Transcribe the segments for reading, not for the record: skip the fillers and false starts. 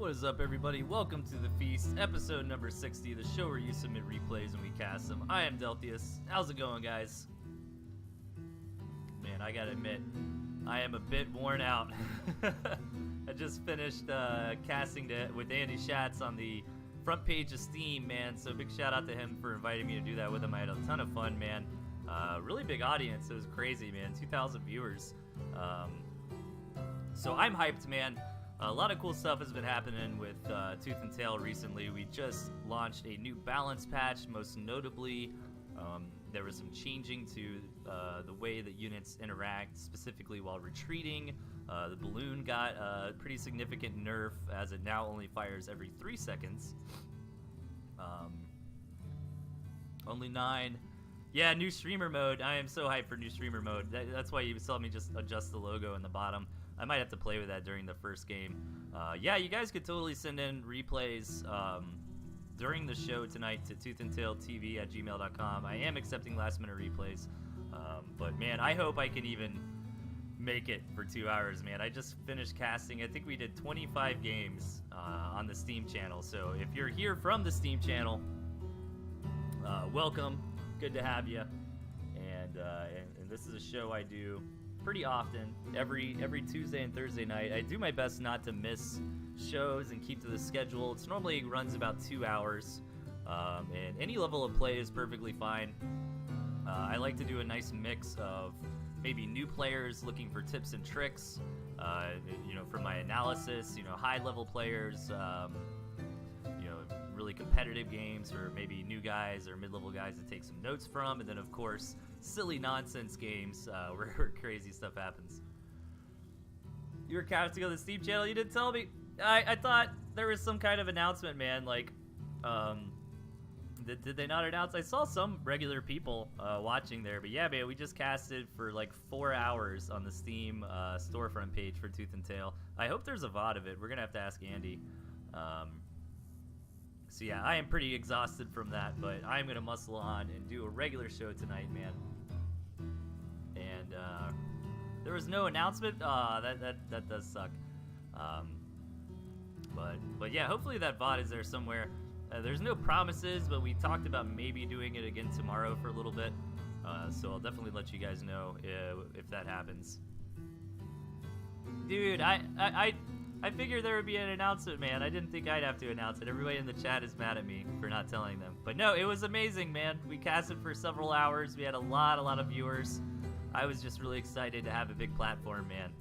What is up, everybody? Welcome to The Feast, episode number 60, the show where you submit replays and we cast them. I am Delthius. How's it going, guys? Man, I gotta admit, I am a bit worn out. I just finished casting with Andy Schatz on the front page of Steam, man, so big shout out to him for inviting me to do that with him. I had a ton of fun, man. Really big audience. It was crazy, man. 2,000 viewers. So I'm hyped, man. A lot of cool stuff has been happening with Tooth and Tail recently. We just launched a new balance patch. Most notably, there was some changing to the way that units interact, specifically while retreating. The balloon got a pretty significant nerf, as it now only fires every 3 seconds. Only 9. Yeah, new streamer mode. I am so hyped for new streamer mode. That's why you saw me just adjust the logo in the bottom. I might have to play with that during the first game. Yeah, you guys could totally send in replays during the show tonight to ToothAndTailTV@gmail.com. I am accepting last-minute replays. But, man, I hope I can even make it for 2 hours, man. I just finished casting. I think we did 25 games on the Steam channel. So if you're here from the Steam channel, welcome. Good to have you. And this is a show I do pretty often, every Tuesday and Thursday night. I do my best not to miss shows and keep to the schedule. It's normally runs about 2 hours, and any level of play is perfectly fine. I like to do a nice mix of maybe new players looking for tips and tricks, from my analysis, high-level players, really competitive games for maybe new guys or mid-level guys to take some notes from, and then of course silly nonsense games where crazy stuff happens. You were casting on the Steam channel? You didn't tell me. I thought there was some kind of announcement, man. Like, did they not announce? I saw some regular people watching there, but yeah, man, we just casted for like 4 hours on the Steam storefront page for Tooth and Tail. I hope there's a VOD of it. We're gonna have to ask Andy. So yeah, I am pretty exhausted from that, but I'm gonna muscle on and do a regular show tonight, man. And there was no announcement. That does suck. But yeah, hopefully that VOD is there somewhere. There's no promises, but we talked about maybe doing it again tomorrow for a little bit. So I'll definitely let you guys know if that happens. Dude, I figured there would be an announcement, man. I didn't think I'd have to announce it. Everybody in the chat is mad at me for not telling them. But no, it was amazing, man. We casted for several hours. We had a lot of viewers. I was just really excited to have a big platform, man.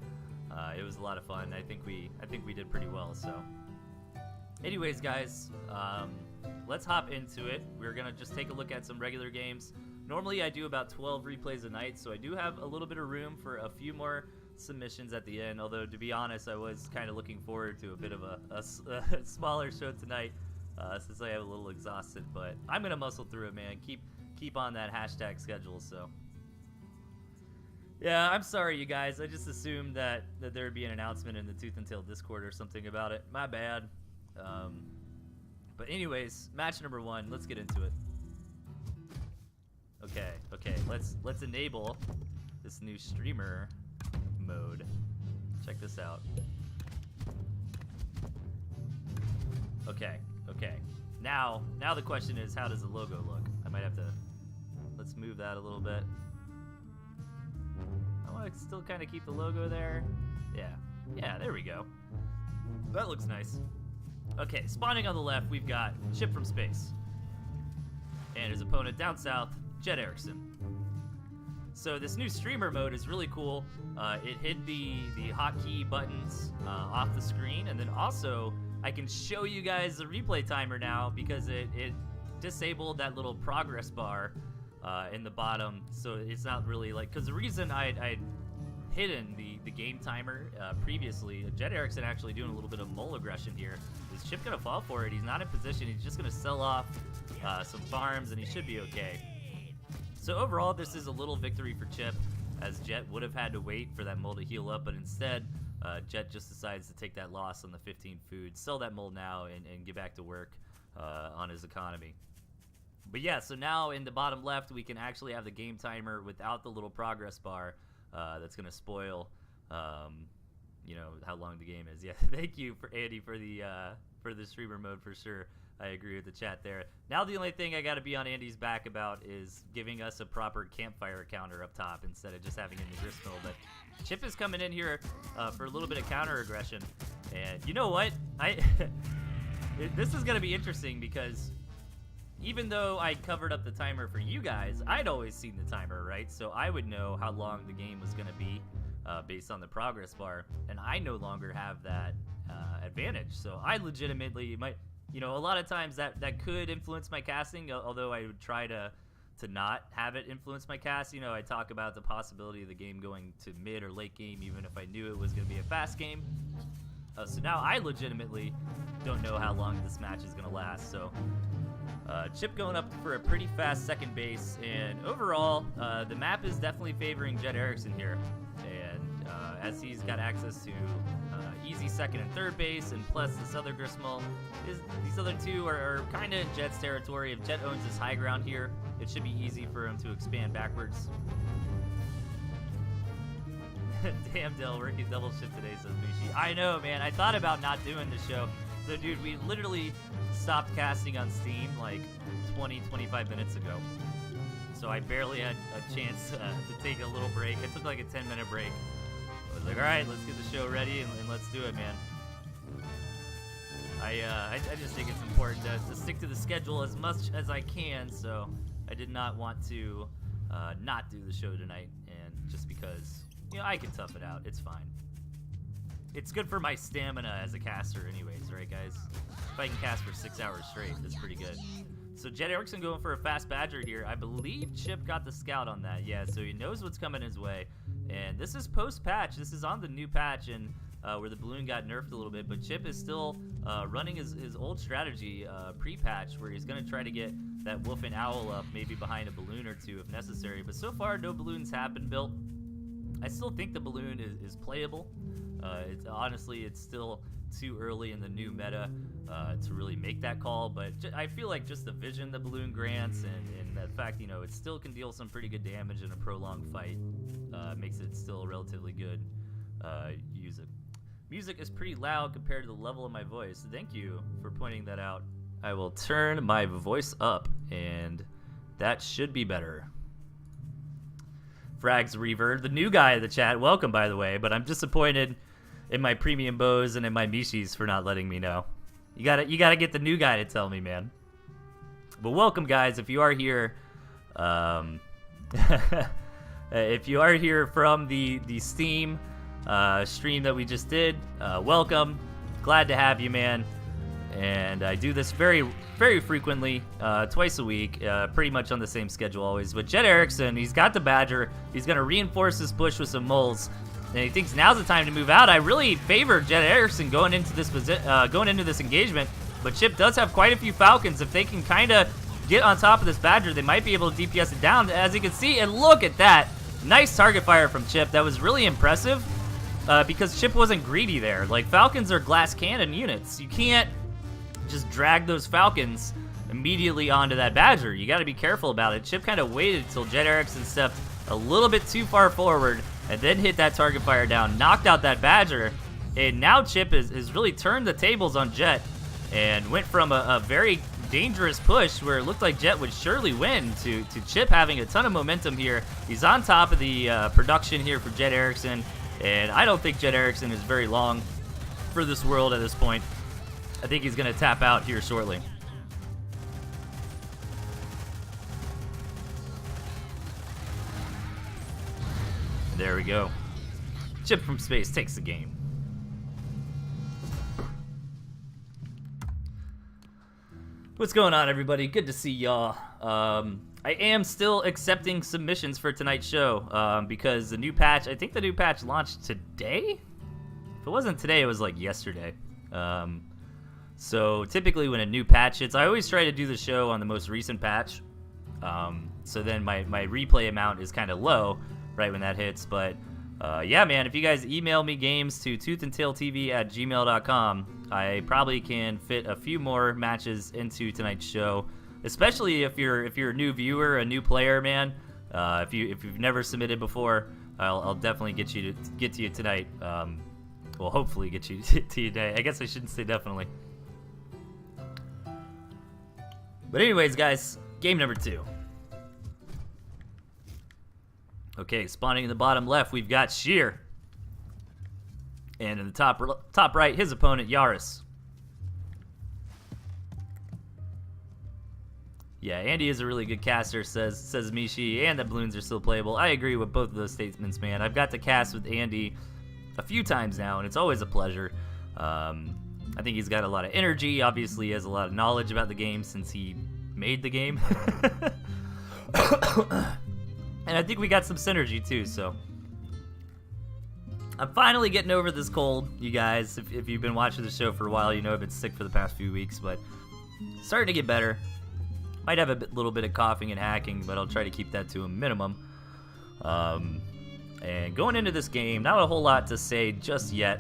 It was a lot of fun. I think we did pretty well. So, anyways, guys, let's hop into it. We're gonna just take a look at some regular games. Normally, I do about 12 replays a night, so I do have a little bit of room for a few more submissions at the end, although to be honest, I was kind of looking forward to a bit of a smaller show tonight, since I am a little exhausted, but I'm gonna muscle through it, man. Keep on that hashtag schedule. So yeah, I'm sorry, you guys. I just assumed that there would be an announcement in the Tooth and Tail Discord or something about it. My bad. But anyways, match number 1, let's get into it. Okay, let's enable this new streamer mode. Check this out. Okay. Now the question is, how does the logo look? I might have to. Let's move that a little bit. I want to still kind of keep the logo there. Yeah, there we go. That looks nice. Okay, spawning on the left, we've got Chip from Space, and his opponent down south, Jet Erickson. So this new streamer mode is really cool. It hid the hotkey buttons off the screen, and then also I can show you guys the replay timer now because it disabled that little progress bar in the bottom, so it's not really like, because the reason I'd hidden the game timer previously, Jet Erickson actually doing a little bit of mole aggression here. Is Chip gonna fall for it? He's not in position. He's just gonna sell off some farms, and he should be okay. So overall, this is a little victory for Chip, as Jet would have had to wait for that mole to heal up, but instead, Jet just decides to take that loss on the 15 food, sell that mole now, and get back to work on his economy. But yeah, so now in the bottom left, we can actually have the game timer without the little progress bar that's going to spoil you know, how long the game is. Yeah, thank you for Andy for the streamer mode for sure. I agree with the chat there. Now the only thing I got to be on Andy's back about is giving us a proper campfire counter up top instead of just having it in the gristmill. But Chip is coming in here for a little bit of counter aggression, and you know what? This is gonna be interesting because even though I covered up the timer for you guys, I'd always seen the timer, right? So I would know how long the game was gonna be based on the progress bar, and I no longer have that advantage. So I legitimately might. You know, a lot of times that could influence my casting, although I would try to not have it influence my cast. You know, I talk about the possibility of the game going to mid or late game, even if I knew it was going to be a fast game. So now I legitimately don't know how long this match is going to last. So Chip going up for a pretty fast second base, and overall, the map is definitely favoring Jet Erickson here. And as he's got access to easy second and third base, and plus this other gristmill, these other two are kind of Jet's territory. If Jet owns his high ground here, it should be easy for him to expand backwards. Damn, Dell, working double shift today, says Mishi. I know, man. I thought about not doing the show. So, dude, we literally stopped casting on Steam like 20-25 minutes ago. So I barely had a chance to take a little break. I took like a 10-minute break. I was like, all right, let's get the show ready and let's do it, man. I just think it's important to stick to the schedule as much as I can, so I did not want to not do the show tonight, and just because, you know, I can tough it out. It's fine. It's good for my stamina as a caster anyways, right, guys? If I can cast for 6 hours straight, that's pretty good. So Jet Erickson going for a fast badger here. I believe Chip got the scout on that, yeah, so he knows what's coming his way. And this is post-patch. This is on the new patch, and where the balloon got nerfed a little bit, but Chip is still running his old strategy pre-patch, where he's going to try to get that wolf and owl up, maybe behind a balloon or two if necessary. But so far, no balloons have been built. I still think the balloon is playable. Honestly, it's still too early in the new meta to really make that call, but I feel like just the vision the balloon grants and the fact, you know, it still can deal some pretty good damage in a prolonged fight makes it still relatively good. Use it. Music is pretty loud compared to the level of my voice. Thank you for pointing that out. I will turn my voice up, and that should be better. Frags Reaver, the new guy in the chat. Welcome, by the way, but I'm disappointed in my premium bows and in my Mishis for not letting me know. You gotta get the new guy to tell me, man. But welcome, guys. If you are here, if you are here from the Steam stream that we just did, welcome. Glad to have you, man. And I do this very, very frequently, twice a week, pretty much on the same schedule always. But Jet Erickson, he's got the Badger. He's going to reinforce his push with some moles, and he thinks now's the time to move out. I really favor Jet Erickson going into this engagement, but Chip does have quite a few Falcons. If they can kind of get on top of this Badger, they might be able to DPS it down, as you can see. And look at that. Nice target fire from Chip. That was really impressive because Chip wasn't greedy there. Like, Falcons are glass cannon units. You can't just drag those Falcons immediately onto that Badger. You got to be careful about it. Chip kind of waited until Jet Erickson stepped a little bit too far forward and then hit that target fire down, knocked out that Badger, and now Chip has really turned the tables on Jet and went from a very dangerous push where it looked like Jet would surely win to Chip having a ton of momentum here. He's on top of the production here for Jet Erickson, and I don't think Jet Erickson is very long for this world at this point. I think he's going to tap out here shortly. There we go. Chip from space takes the game. What's going on, everybody? Good to see y'all. I am still accepting submissions for tonight's show because the new patch, I think the new patch launched today? If it wasn't today, it was like yesterday. So typically when a new patch hits, I always try to do the show on the most recent patch. So then my replay amount is kind of low right when that hits. But yeah, man, if you guys email me games to ToothAndTailTV@gmail.com, I probably can fit a few more matches into tonight's show. Especially if you're a new viewer, a new player, man. If you've never submitted before, I'll definitely get to you tonight. Well, hopefully get you to your day. I guess I shouldn't say definitely. But anyways, guys, game number 2. Okay, spawning in the bottom left, we've got Sheer. And in the top right, his opponent, Yaris. Yeah, Andy is a really good caster, says Mishi, and the balloons are still playable. I agree with both of those statements, man. I've got to cast with Andy a few times now, and it's always a pleasure. I think he's got a lot of energy. Obviously, he has a lot of knowledge about the game since he made the game. And I think we got some synergy, too, so... I'm finally getting over this cold, you guys. If you've been watching the show for a while, you know I've been sick for the past few weeks, but starting to get better. Might have a little bit of coughing and hacking, but I'll try to keep that to a minimum. And going into this game, not a whole lot to say just yet,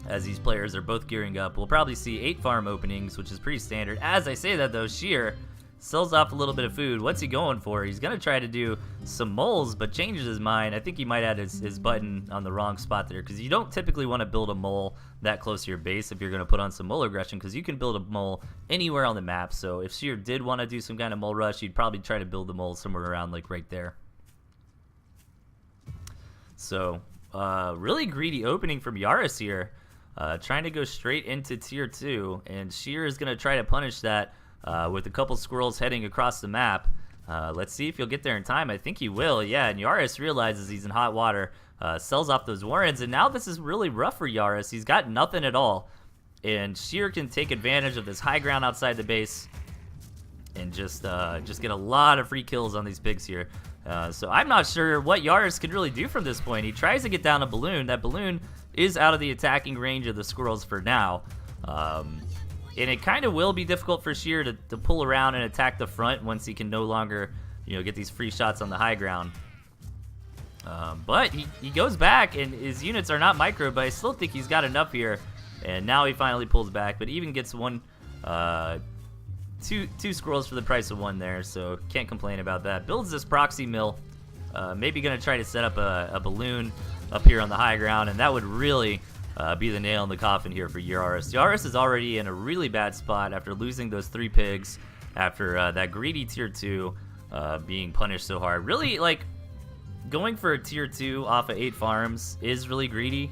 as these players are both gearing up. We'll probably see 8 farm openings, which is pretty standard. As I say that, though, Sheer sells off a little bit of food. What's he going for? He's going to try to do some moles, but changes his mind. I think he might add his button on the wrong spot there, because you don't typically want to build a mole that close to your base if you're going to put on some mole aggression, because you can build a mole anywhere on the map. So if Sheer did want to do some kind of mole rush, he'd probably try to build the mole somewhere around like right there. So really greedy opening from Yaris here, trying to go straight into tier 2, and Sheer is going to try to punish that with a couple squirrels heading across the map. Let's see if he'll get there in time. I think he will, yeah, and Yaris realizes he's in hot water, sells off those warrens, and now this is really rough for Yaris. He's got nothing at all, and Sheer can take advantage of this high ground outside the base and just get a lot of free kills on these pigs here. So I'm not sure what Yaris can really do from this point. He tries to get down a balloon. That balloon is out of the attacking range of the squirrels for now. And it kind of will be difficult for Sheer to pull around and attack the front once he can no longer, get these free shots on the high ground. But he goes back, and his units are not micro, but I still think he's got enough here. And now he finally pulls back, but even gets two squirrels for the price of 1 there, so can't complain about that. Builds this proxy mill. Maybe going to try to set up a balloon up here on the high ground, and that would really be the nail in the coffin here for Yaris. Yaris is already in a really bad spot after losing those 3 pigs, after that greedy tier 2 being punished so hard. Really, like, going for a tier 2 off of 8 farms is really greedy.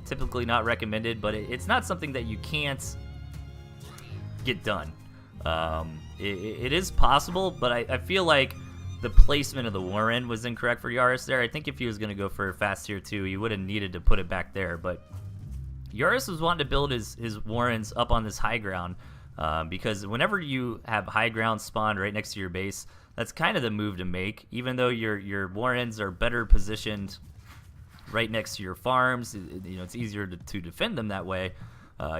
Typically not recommended, but it's not something that you can't get done. It is possible, but I feel like the placement of the Warren was incorrect for Yaris there. I think if he was going to go for a fast tier 2, he would have needed to put it back there, but Yaris was wanting to build his Warrens up on this high ground, because whenever you have high ground spawned right next to your base, that's kind of the move to make. Even though your Warrens are better positioned right next to your farms, it's easier to defend them that way.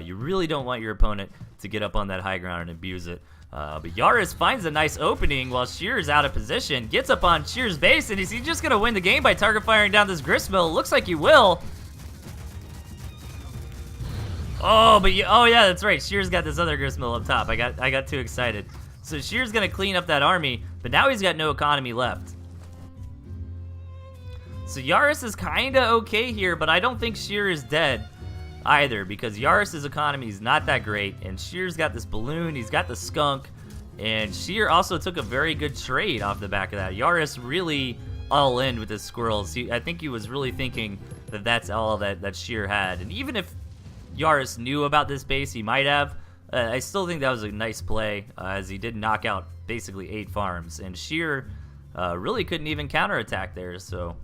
You really don't want your opponent to get up on that high ground and abuse it. But Yaris finds a nice opening while Sheer's out of position, gets up on Sheer's base, and is he just going to win the game by target firing down this gristmill? Looks like he will. Oh, yeah, that's right. Sheer's got this other gristmill up top. I got too excited. So Sheer's going to clean up that army, but now he's got no economy left. So Yaris is kind of okay here, but I don't think Sheer is dead either, because Yaris' economy is not that great, and Sheer's got this balloon, he's got the skunk, and Sheer also took a very good trade off the back of that. Yaris really all in with his squirrels. I think he was really thinking that that's all that Sheer had, and even if Yaris knew about this base, he might have. I still think that was a nice play, as he did knock out basically 8 farms, and Sheer really couldn't even counterattack there, so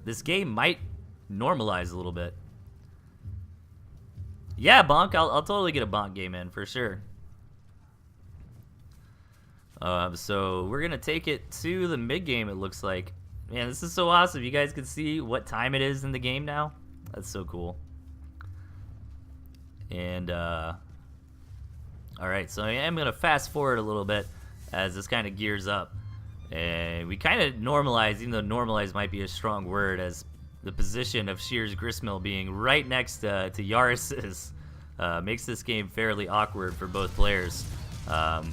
this game might normalize a little bit. Yeah, Bonk, I'll totally get a Bonk game in, for sure. So we're going to take it to the mid-game, it looks like. Man, this is so awesome. You guys can see what time it is in the game now. That's so cool. And, alright, so I am going to fast forward a little bit as this kind of gears up. And we kind of normalize, even though normalize might be a strong word, as the position of Sheer's gristmill being right next to Yaris's makes this game fairly awkward for both players. But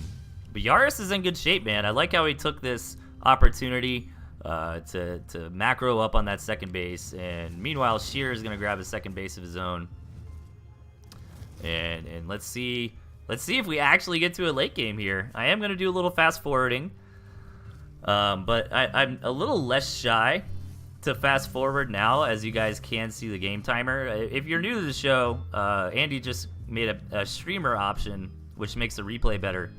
Yaris is in good shape, man. I like how he took this opportunity to macro up on that second base. And meanwhile, Sheer is going to grab a second base of his own. And let's see if we actually get to a late game here. I am going to do a little fast forwarding. But I'm a little less shy to fast forward now, as you guys can see the game timer. If you're new to the show, Andy just made a streamer option, which makes the replay better.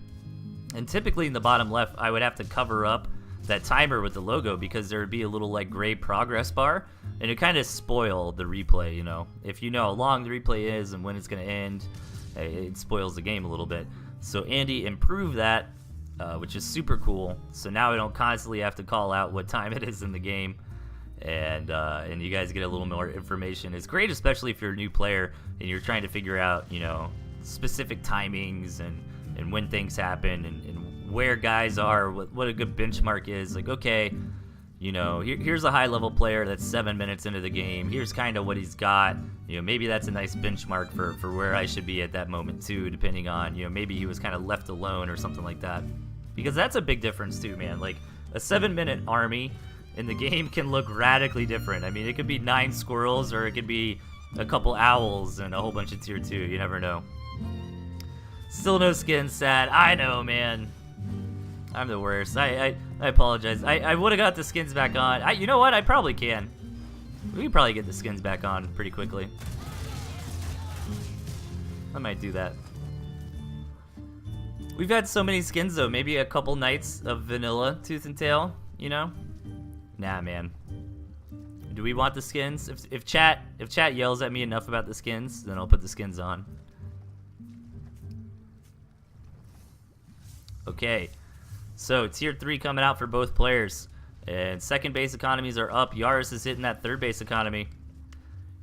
And typically in the bottom left, I would have to cover up that timer with the logo because there would be a little like gray progress bar, and it kind of spoil the replay, you know. If you know how long the replay is and when it's going to end, it spoils the game a little bit. So Andy improved that, which is super cool. So now I don't constantly have to call out what time it is in the game. And you guys get a little more information. It's great, especially if you're a new player and you're trying to figure out, you know, specific timings and when things happen and where guys are, what a good benchmark is. Like, okay, you know, here's a high-level player that's 7 minutes into the game. Here's kind of what he's got. You know, maybe that's a nice benchmark for where I should be at that moment too, depending on, you know, maybe he was kind of left alone or something like that. Because that's a big difference too, man. Like, a 7-minute army in the game can look radically different. I mean, it could be 9 squirrels, or it could be a couple owls and a whole bunch of tier 2. You never know. Still no skins, sad. I know, man. I'm the worst. I apologize. I would have got the skins back on. You know what? I probably can. We can probably get the skins back on pretty quickly. I might do that. We've had so many skins, though. Maybe a couple nights of vanilla Tooth and Tail, you know? Nah, man. Do we want the skins? If chat yells at me enough about the skins, then I'll put the skins on. Okay. So, tier 3 coming out for both players. And second base economies are up. Yaris is hitting that third base economy.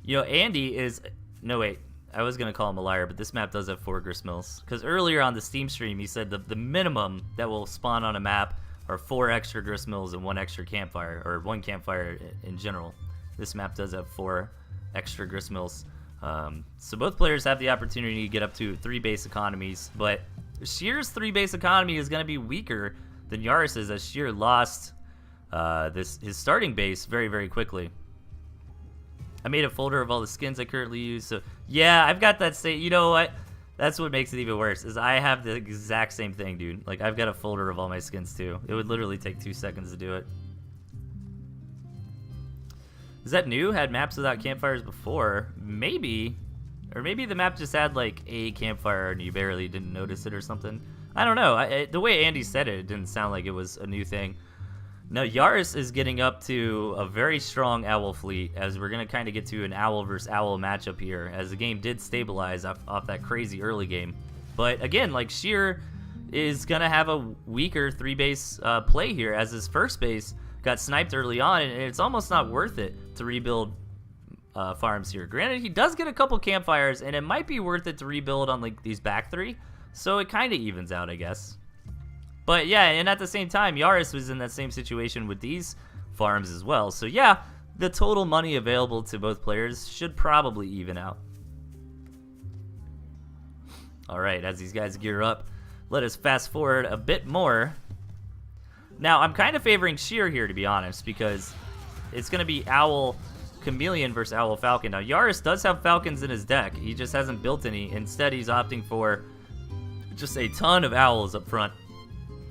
You know, Andy is... No, wait. I was going to call him a liar, but this map does have 4 gristmills. Because earlier on the Steam stream, he said the minimum that will spawn on a map are 4 extra gristmills and 1 extra campfire, or 1 campfire in general. This map does have 4 extra gristmills. So both players have the opportunity to get up to 3 base economies, but Sheer's 3 base economy is going to be weaker than Yaris's, as Sheer lost his starting base very, very quickly. I made a folder of all the skins I currently use, so yeah, I've got that same. You know what? That's what makes it even worse, is I have the exact same thing, dude. Like, I've got a folder of all my skins, too. It would literally take 2 seconds to do it. Is that new? Had maps without campfires before? Maybe. Or maybe the map just had, like, a campfire and you barely didn't notice it or something. I don't know. The way Andy said it, it didn't sound like it was a new thing. Now, Yaris is getting up to a very strong owl fleet, as we're going to kind of get to an owl versus owl matchup here, as the game did stabilize off that crazy early game. But again, like, Sheer is going to have a weaker 3-base play here, as his first base got sniped early on, and it's almost not worth it to rebuild farms here. Granted, he does get a couple campfires, and it might be worth it to rebuild on, like, these back 3, so it kind of evens out, I guess. But yeah, and at the same time, Yaris was in that same situation with these farms as well. So yeah, the total money available to both players should probably even out. Alright, as these guys gear up, let us fast forward a bit more. Now, I'm kind of favoring Sheer here, to be honest, because it's going to be Owl Chameleon versus Owl Falcon. Now, Yaris does have Falcons in his deck. He just hasn't built any. Instead, he's opting for just a ton of Owls up front.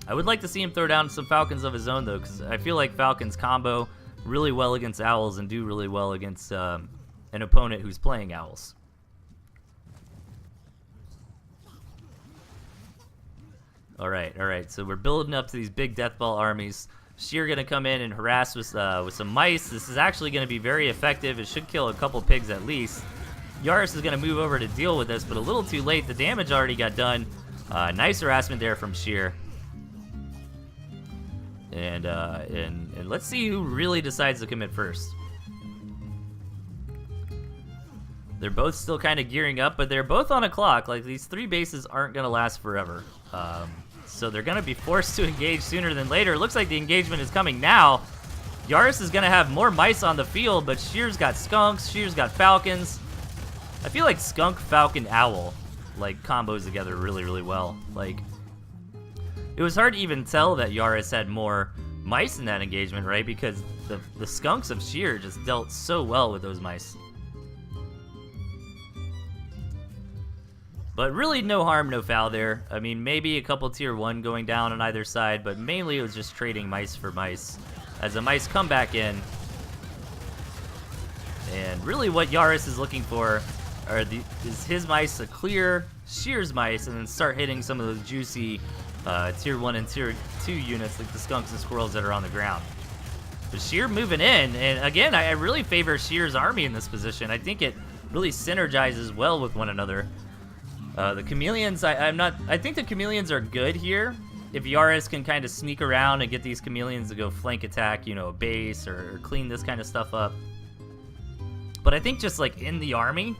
I would like to see him throw down some Falcons of his own, though, because I feel like Falcons combo really well against Owls and do really well against an opponent who's playing Owls. All right. So we're building up to these big Deathball armies. Sheer going to come in and harass with some mice. This is actually going to be very effective. It should kill a couple pigs at least. Yaris is going to move over to deal with this, but a little too late. The damage already got done. Nice harassment there from Sheer. And let's see who really decides to commit first. They're both still kind of gearing up, but they're both on a clock. Like, these 3 bases aren't going to last forever. So they're going to be forced to engage sooner than later. It looks like the engagement is coming now. Yaris is going to have more mice on the field, but Sheer's got skunks. Sheer's got falcons. I feel like skunk, falcon, owl, like, combos together really, really well. Like, it was hard to even tell that Yaris had more mice in that engagement, right? Because the skunks of Sheer just dealt so well with those mice. But really no harm, no foul there. I mean, maybe a couple tier 1 going down on either side, but mainly it was just trading mice for mice. As the mice come back in. And really what Yaris is looking for is his mice to clear Sheer's mice and then start hitting some of those juicy tier 1 and tier 2 units like the skunks and squirrels that are on the ground. But Sheer moving in, and again, I really favor Sheer's army in this position. I think it really synergizes well with one another. The chameleons, I think the chameleons are good here. If Yaris can kind of sneak around and get these chameleons to go flank attack, you know, a base or clean this kind of stuff up. But I think just like in the army,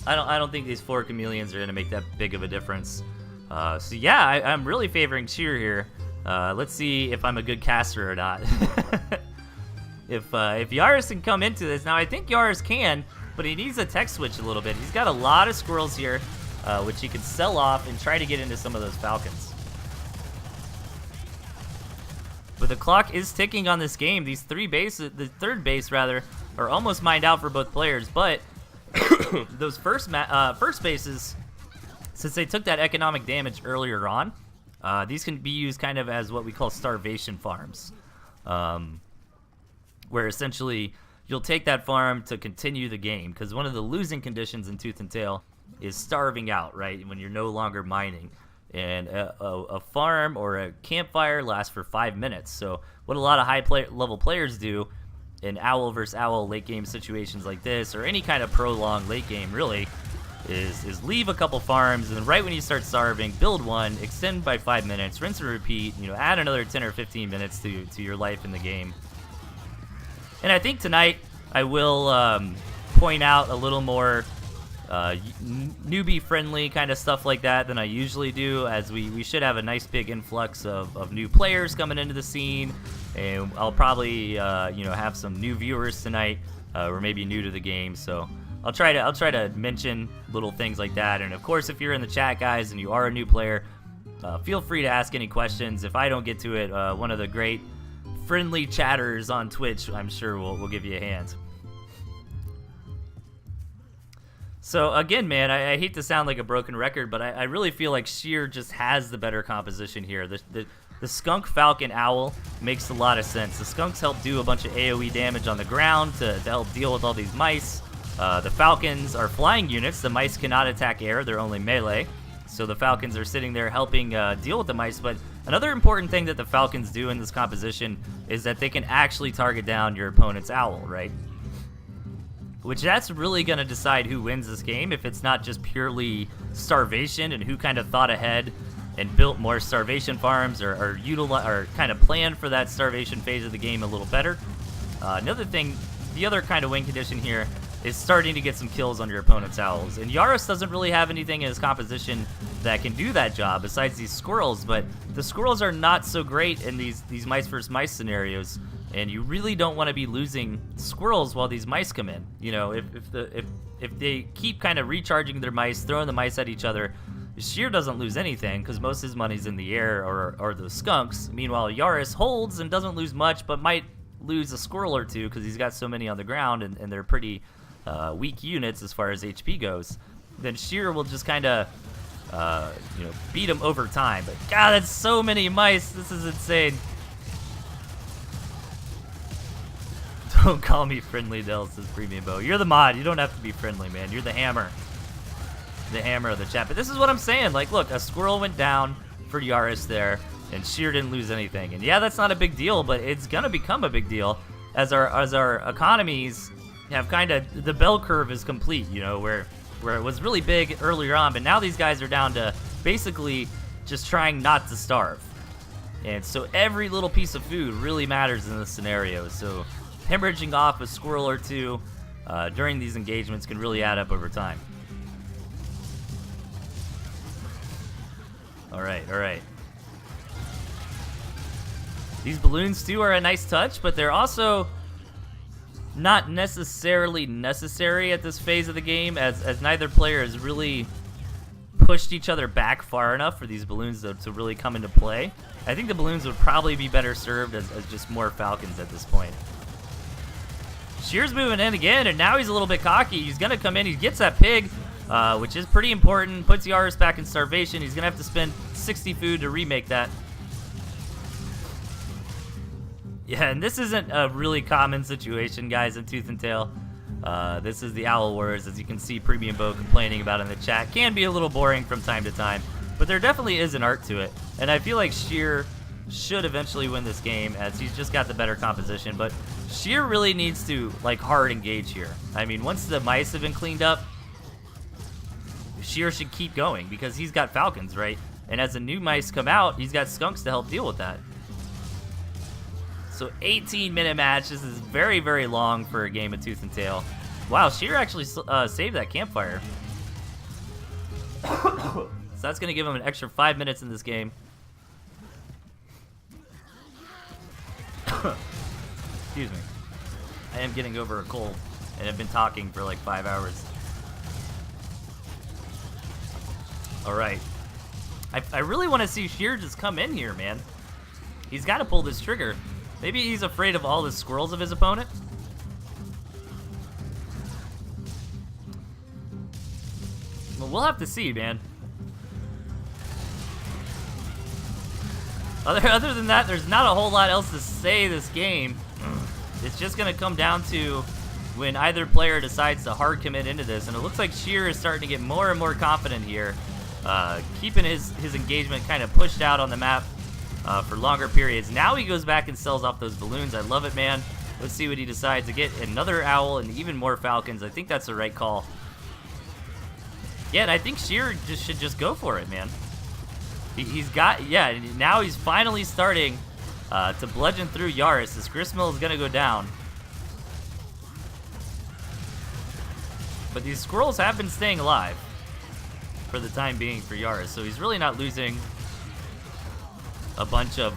I don't think these 4 chameleons are going to make that big of a difference. So yeah, I'm really favoring Sheer here. Let's see if I'm a good caster or not. If Yaris can come into this, now I think Yaris can, but he needs a tech switch a little bit. He's got a lot of squirrels here, which he can sell off and try to get into some of those falcons. But the clock is ticking on this game. These 3 bases, the third base rather, are almost mined out for both players. But those first bases, since they took that economic damage earlier on, these can be used kind of as what we call starvation farms, where essentially you'll take that farm to continue the game. Because one of the losing conditions in Tooth and Tail is starving out, right? When you're no longer mining. And a farm or a campfire lasts for 5 minutes. So what a lot of level players do in owl versus owl late game situations like this, or any kind of prolonged late game really, is leave a couple farms, and then right when you start starving, build one, extend by 5 minutes, rinse and repeat, you know, add another 10 or 15 minutes to your life in the game. And I think tonight I will point out a little more newbie friendly kind of stuff like that than I usually do, as we should have a nice big influx of new players coming into the scene, and I'll probably you know, have some new viewers tonight or maybe new to the game, so I'll try to mention little things like that. And of course, if you're in the chat, guys, and you are a new player, feel free to ask any questions. If I don't get to it, one of the great friendly chatters on Twitch, I'm sure will give you a hand. So again, man, I hate to sound like a broken record, but I really feel like Sheer just has the better composition here. The Skunk, Falcon, Owl makes a lot of sense. The Skunks help do a bunch of AoE damage on the ground to help deal with all these mice. The Falcons are flying units. The mice cannot attack air. They're only melee. So the Falcons are sitting there helping deal with the mice. But another important thing that the Falcons do in this composition is that they can actually target down your opponent's Owl, right? Which that's really going to decide who wins this game, if it's not just purely starvation and who kind of thought ahead and built more starvation farms or kind of planned for that starvation phase of the game a little better. Another thing, the other kind of win condition here is starting to get some kills on your opponent's owls. And Yaris doesn't really have anything in his composition that can do that job besides these squirrels, but the squirrels are not so great in these mice versus mice scenarios. And you really don't want to be losing squirrels while these mice come in. You know, if they keep kind of recharging their mice, throwing the mice at each other, Sheer doesn't lose anything because most of his money's in the air or those skunks. Meanwhile, Yaris holds and doesn't lose much, but might lose a squirrel or two because he's got so many on the ground, and they're pretty weak units as far as HP goes. Then Sheer will just kind of you know, beat him over time. But God, that's so many mice. This is insane. Don't call me friendly, Del, says Premium Bow. You're the mod. You don't have to be friendly, man. You're the hammer. The hammer of the chat. But this is what I'm saying. Like, look, a squirrel went down for Yaris there, and Sheer didn't lose anything. And yeah, that's not a big deal, but it's gonna become a big deal as our economies have kind of, the bell curve is complete, you know, where it was really big earlier on, but now these guys are down to basically just trying not to starve. And so every little piece of food really matters in this scenario. So hemorrhaging off a squirrel or two during these engagements can really add up over time. All right. These balloons too are a nice touch, but they're also not necessarily necessary at this phase of the game, as neither player is really pushed each other back far enough for these balloons to really come into play. I think the balloons would probably be better served as just more falcons at this point. Shear's moving in again, and now he's a little bit cocky. He's going to come in. He gets that pig, which is pretty important. Puts Yaris back in starvation. He's going to have to spend 60 food to remake that. Yeah, and this isn't a really common situation, guys, in Tooth and Tail. This is the Owl Wars, as you can see Premium Bo complaining about in the chat. Can be a little boring from time to time, but there definitely is an art to it. And I feel like Shear should eventually win this game, as he's just got the better composition. But Shear really needs to, like, hard engage here. I mean, once the mice have been cleaned up, Shear should keep going, because he's got falcons, right? And as the new mice come out, he's got skunks to help deal with that. So 18-minute match. This is very, very long for a game of Tooth and Tail. Wow, Shear actually saved that campfire. So that's going to give him an extra 5 minutes in this game. Excuse me. I am getting over a cold, and I've been talking for like 5 hours. Alright. I really want to see Shear just come in here, man. He's got to pull this trigger. Maybe he's afraid of all the squirrels of his opponent. Well, we'll have to see, man. Other than that, there's not a whole lot else to say this game. It's just going to come down to when either player decides to hard commit into this. And it looks like Shear is starting to get more and more confident here. Keeping his engagement kind of pushed out on the map for longer periods. Now he goes back and sells off those balloons. I love it, man. Let's see what he decides to get. Another owl and even more falcons. I think that's the right call. Yeah, and I think Shear should just go for it, man. He's got, yeah, now he's finally starting to bludgeon through Yaris. This gristmill is going to go down. But these squirrels have been staying alive for the time being for Yaris, so he's really not losing a bunch of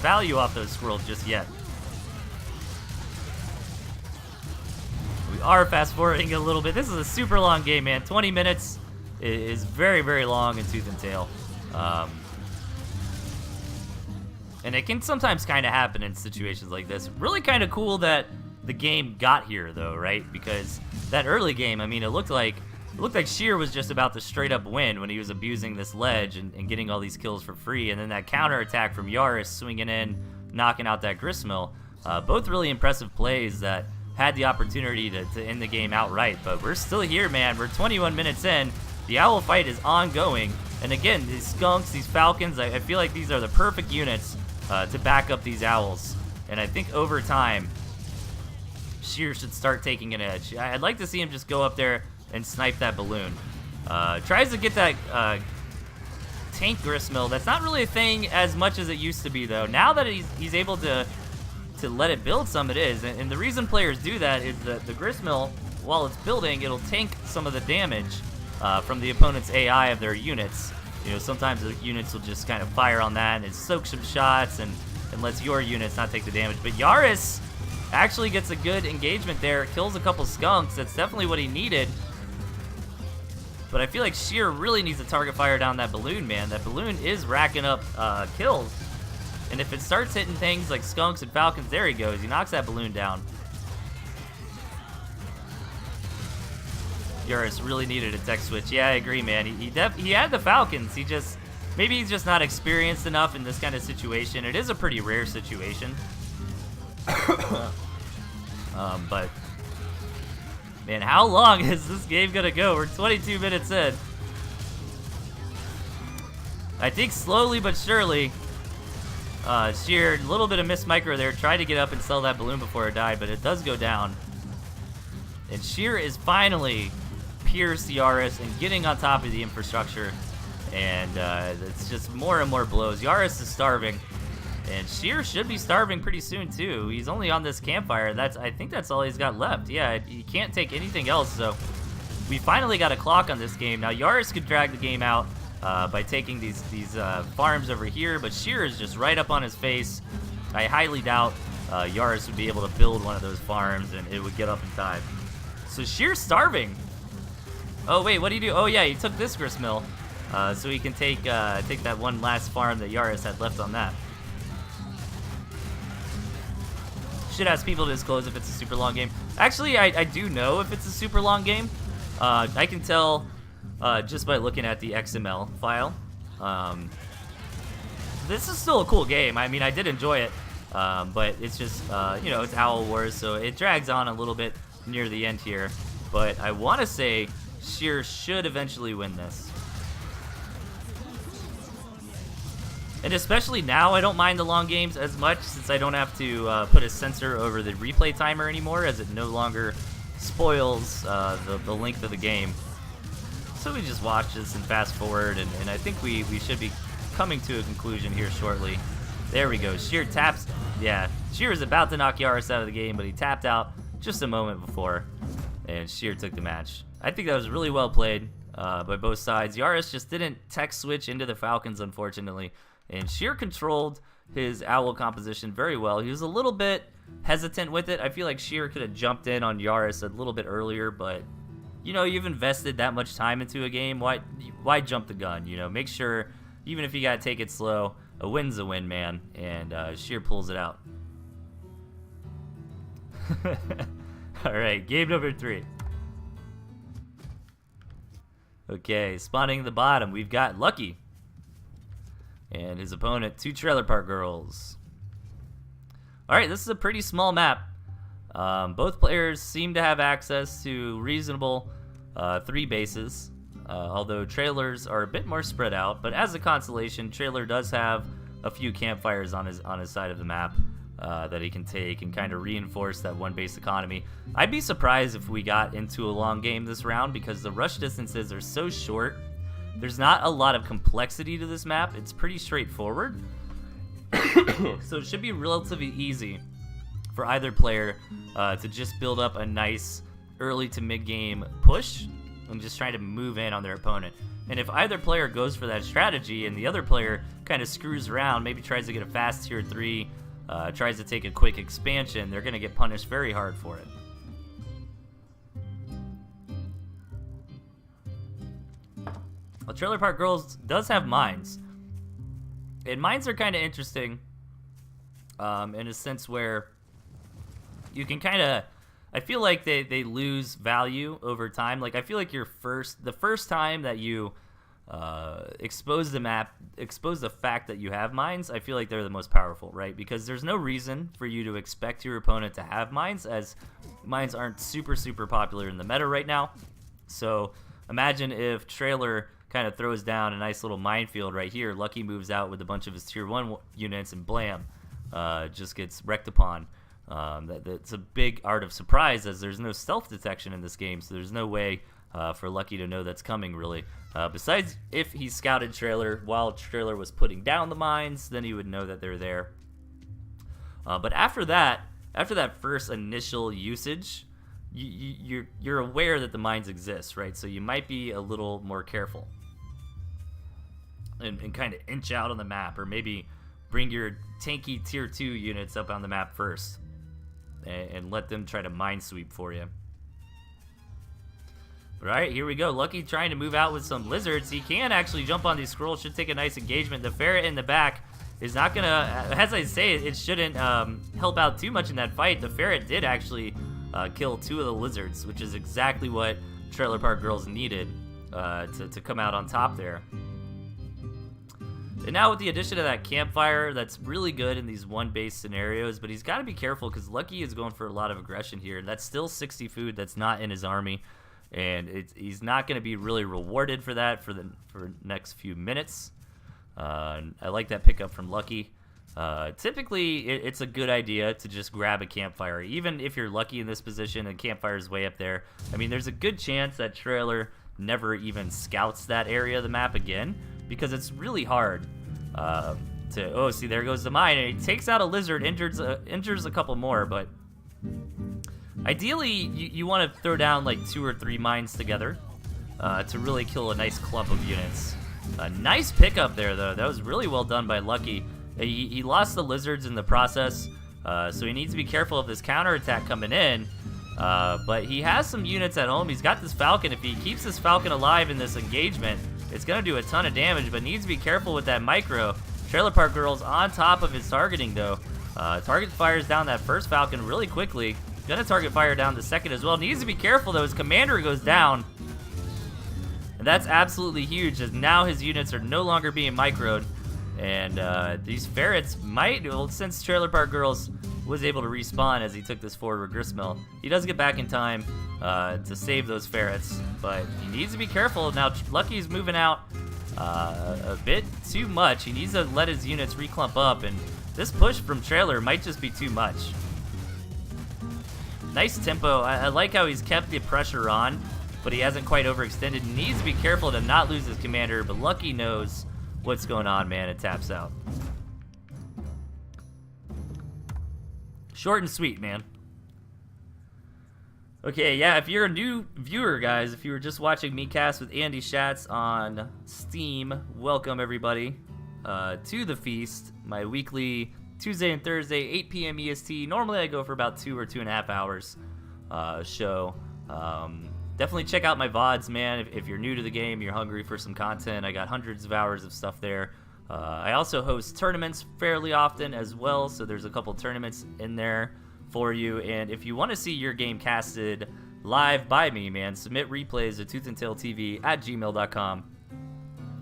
value off those squirrels just yet. We are fast forwarding a little bit. This is a super long game, man. 20 minutes is very, very long in Tooth and Tail. And it can sometimes kind of happen in situations like this. Really kind of cool that the game got here, though, right? Because that early game, I mean, it looked like Shear was just about to straight up win when he was abusing this ledge and getting all these kills for free. And then that counter attack from Yaris swinging in, knocking out that gristmill. Both really impressive plays that had the opportunity to end the game outright. But we're still here, man. We're 21 minutes in. The owl fight is ongoing. And again, these skunks, these falcons, I feel like these are the perfect units to back up these owls. And I think over time, Shear should start taking an edge. I'd like to see him just go up there and snipe that balloon. Tries to get that tank gristmill. That's not really a thing as much as it used to be, though. Now that he's able to let it build some, it is. And the reason players do that is that the gristmill, while it's building, it'll tank some of the damage from the opponent's AI of their units. You know, sometimes the units will just kind of fire on that and it soaks some shots and lets your units not take the damage. But Yaris actually gets a good engagement there, kills a couple skunks. That's definitely what he needed. But I feel like Shear really needs to target fire down that balloon, man. That balloon is racking up kills. And if it starts hitting things like skunks and falcons, there he goes. He knocks that balloon down. Yaris really needed a tech switch. Yeah, I agree, man. He had the falcons. Maybe he's just not experienced enough in this kind of situation. It is a pretty rare situation. But man, how long is this game gonna go? We're 22 minutes in. I think slowly but surely, Shear, a little bit of miss micro there, tried to get up and sell that balloon before it died, but it does go down. And Shear is finally pierced Yaris and getting on top of the infrastructure. And it's just more and more blows. Yaris is starving. And Shear should be starving pretty soon, too. He's only on this campfire. I think that's all he's got left. Yeah, he can't take anything else, so we finally got a clock on this game. Now, Yaris could drag the game out by taking these farms over here, but Shear is just right up on his face. I highly doubt Yaris would be able to build one of those farms, and it would get up in time. So Shear's starving. Oh, wait, what do you do? Oh, yeah, he took this gristmill. so he can take that one last farm that Yaris had left on that. Should ask people to disclose if it's a super long game. Actually, I do know if it's a super long game. I can tell just by looking at the XML file. This is still a cool game. I mean, I did enjoy it, but it's just, it's Owl Wars, so it drags on a little bit near the end here. But I want to say Sheer should eventually win this. And especially now, I don't mind the long games as much since I don't have to put a sensor over the replay timer anymore, as it no longer spoils the length of the game. So we just watch this and fast forward, and I think we should be coming to a conclusion here shortly. There we go. Sheer taps. Yeah, Sheer is about to knock Yaris out of the game, but he tapped out just a moment before, and Sheer took the match. I think that was really well played by both sides. Yaris just didn't tech switch into the Falcons, unfortunately, and Sheer controlled his Owl composition very well. He was a little bit hesitant with it. I feel like Sheer could have jumped in on Yaris a little bit earlier, but you've invested that much time into a game. Why jump the gun? Make sure, even if you gotta take it slow, a win's a win, man. And Sheer pulls it out. All right, game number 3. Okay, spawning the bottom, we've got Lucky and his opponent, 2 Trailer Park Girls. All right, this is a pretty small map. Both players seem to have access to reasonable 3 bases, although Trailers are a bit more spread out. But as a consolation, Trailer does have a few campfires on his side of the map that he can take and kind of reinforce that 1 base economy. I'd be surprised if we got into a long game this round because the rush distances are so short. There's not a lot of complexity to this map. It's pretty straightforward. So it should be relatively easy for either player to just build up a nice early to mid-game push and just try to move in on their opponent. And if either player goes for that strategy and the other player kind of screws around, maybe tries to get a fast tier 3, tries to take a quick expansion, they're going to get punished very hard for it. Well, Trailer Park Girls does have mines. And mines are kind of interesting in a sense where you can kind of, I feel like they lose value over time. Like, I feel like the first time that you expose the map, expose the fact that you have mines, I feel like they're the most powerful, right? Because there's no reason for you to expect your opponent to have mines, as mines aren't super popular in the meta right now. So imagine if Trailer kind of throws down a nice little minefield right here. Lucky moves out with a bunch of his tier 1 units, and blam, just gets wrecked upon. That's a big art of surprise, as there's no stealth detection in this game, so there's no way for Lucky to know that's coming, really. Besides, if he scouted Trailer while Trailer was putting down the mines, then he would know that they're there. But after that first initial usage, you're aware that the mines exist, right? So you might be a little more careful and kind of inch out on the map, or maybe bring your tanky tier 2 units up on the map first and let them try to mine sweep for you. All right, here we go. Lucky trying to move out with some lizards. He can actually jump on these squirrels, should take a nice engagement. The ferret in the back is not gonna, as I say, it shouldn't help out too much in that fight. The ferret did actually kill 2 of the lizards, which is exactly what Trailer Park Girls needed to come out on top there. And now with the addition of that campfire, that's really good in these 1 base scenarios, but he's got to be careful because Lucky is going for a lot of aggression here. That's still 60 food that's not in his army, and he's not going to be really rewarded for that for next few minutes. I like that pickup from Lucky. Typically, it's a good idea to just grab a campfire, even if you're Lucky in this position and campfire is way up there. I mean, there's a good chance that Trailer never even scouts that area of the map again, because it's really hard to, see, there goes the mine, and he takes out a lizard, injures a couple more, but ideally you want to throw down like 2 or 3 mines together to really kill a nice clump of units. A nice pickup there, though. That was really well done by Lucky. He lost the lizards in the process, so he needs to be careful of this counterattack coming in. But he has some units at home. He's got this Falcon. If he keeps this Falcon alive in this engagement, It's going to do a ton of damage, but needs to be careful with that micro. Trailer Park Girl's on top of his targeting, though. Target fires down that first Falcon really quickly. Gonna target fire down the second as well. Needs to be careful, though. His commander goes down. And that's absolutely huge, as now his units are no longer being microed. And these ferrets might, well, since Trailer Park Girls was able to respawn as he took this forward regress mill, he does get back in time to save those ferrets, but he needs to be careful. Now Lucky's moving out a bit too much. He needs to let his units reclump up, and this push from Trailer might just be too much. Nice tempo. I like how he's kept the pressure on, but he hasn't quite overextended. Needs to be careful to not lose his commander, but Lucky knows what's going on, man. It taps out. Short and sweet, man. Okay, yeah, if you're a new viewer, guys, if you were just watching me cast with Andy Schatz on Steam, welcome everybody to the feast, my weekly Tuesday and Thursday, 8 p.m. EST. Normally I go for about 2 or 2.5 hours show. Definitely check out my VODs, man. If you're new to the game, you're hungry for some content, I got hundreds of hours of stuff there. I also host tournaments fairly often as well, so there's a couple tournaments in there for you. And if you want to see your game casted live by me, man, submit replays at ToothAndTailTV at gmail.com.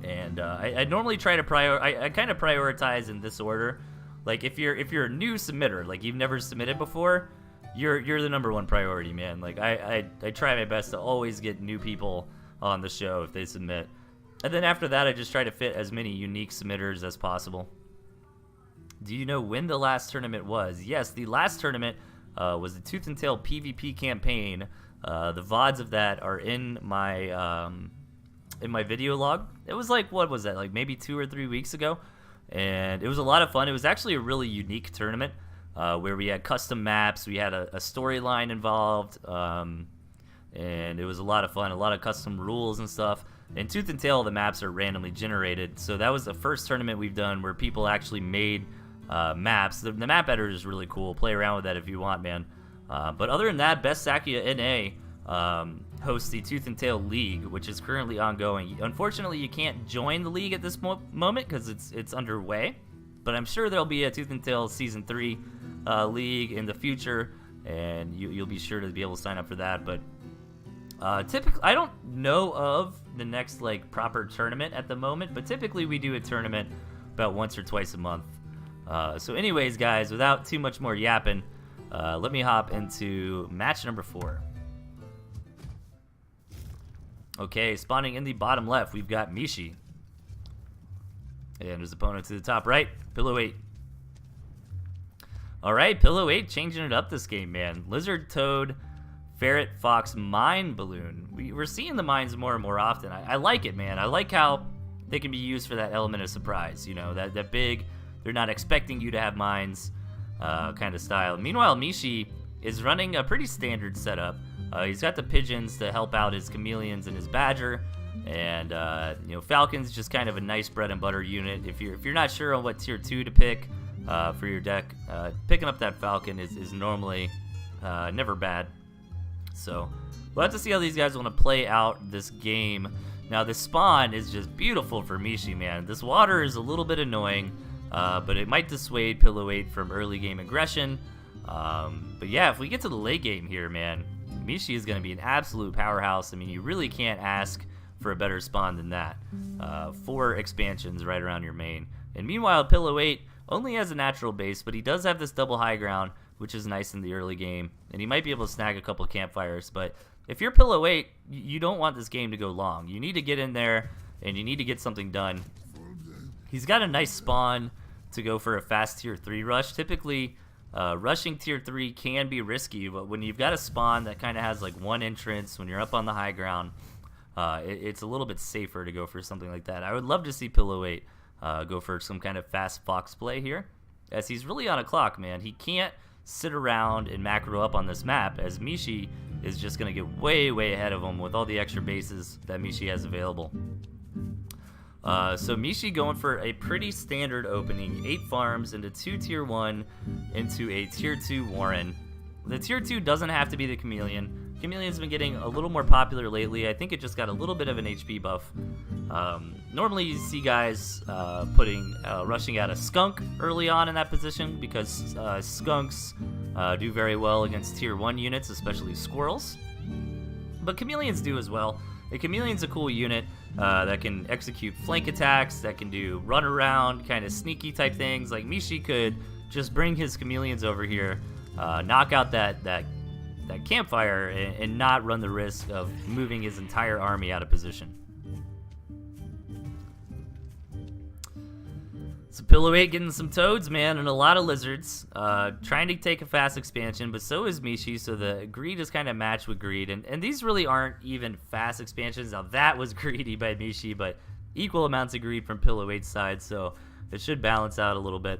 And I normally try to I kind of prioritize in this order. Like if you're a new submitter, like you've never submitted before, you're the number one priority, man. Like I try my best to always get new people on the show if they submit. And then after that, I just try to fit as many unique submitters as possible. Do you know when the last tournament was? Yes, the last tournament was the Tooth and Tail PvP campaign. The VODs of that are in my video log. It was like, what was that? Like maybe 2 or 3 weeks ago. And it was a lot of fun. It was actually a really unique tournament where we had custom maps. We had a storyline involved. And it was a lot of fun. A lot of custom rules and stuff. In Tooth and Tail, the maps are randomly generated. So that was the first tournament we've done where people actually made maps. The map editor is really cool. Play around with that if you want, man. But other than that, Best Sakia NA hosts the Tooth and Tail League, which is currently ongoing. Unfortunately, you can't join the league at this moment because it's underway. But I'm sure there'll be a Tooth and Tail Season 3 league in the future, and you'll be sure to be able to sign up for that. But typically, I don't know of the next like proper tournament at the moment, but typically we do a tournament about once or twice a month. So anyways, guys, without too much more yapping, let me hop into match number 4. Okay, spawning in the bottom left, we've got Mishi. And his opponent to the top right, Pillow 8. Alright, Pillow 8 changing it up this game, man. Lizard, Toad, Ferret, Fox, Mine, Balloon. We're seeing the mines more and more often. I like it, man. I like how they can be used for that element of surprise. You know, that big, they're not expecting you to have mines kind of style. Meanwhile, Mishi is running a pretty standard setup. He's got the pigeons to help out his chameleons and his badger. And, you know, Falcon's just kind of a nice bread and butter unit. If you're not sure on what tier 2 to pick for your deck, picking up that Falcon is normally never bad. So we'll have to see how these guys want to play out this game. Now, this spawn is just beautiful for Mishi, man. This water is a little bit annoying, but it might dissuade Pillow 8 from early game aggression. But yeah, if we get to the late game here, man, Mishi is going to be an absolute powerhouse. I mean, you really can't ask for a better spawn than that. 4 expansions right around your main. And meanwhile, Pillow 8 only has a natural base, but he does have this double high ground, which is nice in the early game. And he might be able to snag a couple campfires. But if you're Pillow 8, you don't want this game to go long. You need to get in there, and you need to get something done. He's got a nice spawn to go for a fast tier 3 rush. Typically, rushing tier 3 can be risky, but when you've got a spawn that kind of has like one entrance, when you're up on the high ground, it's a little bit safer to go for something like that. I would love to see Pillow 8 go for some kind of fast fox play here, as he's really on a clock, man. He can't sit around and macro up on this map, as Mishi is just going to get way, way ahead of him with all the extra bases that Mishi has available. So Mishi going for a pretty standard opening, 8 farms into 2 tier 1 into a tier 2 Warren. The tier 2 doesn't have to be the Chameleon. Chameleon's been getting a little more popular lately. I think it just got a little bit of an HP buff. Normally you see guys rushing out a skunk early on in that position because skunks do very well against tier 1 units, especially squirrels. But chameleons do as well. A chameleon's a cool unit that can execute flank attacks, that can do run around, kind of sneaky type things. Like Mishi could just bring his chameleons over here, knock out that campfire, and not run the risk of moving his entire army out of position. So Pillow 8 getting some toads, man, and a lot of lizards. Trying to take a fast expansion, but so is Mishi, so the greed is kind of matched with greed. And these really aren't even fast expansions. Now that was greedy by Mishi, but equal amounts of greed from Pillow 8's side, so it should balance out a little bit.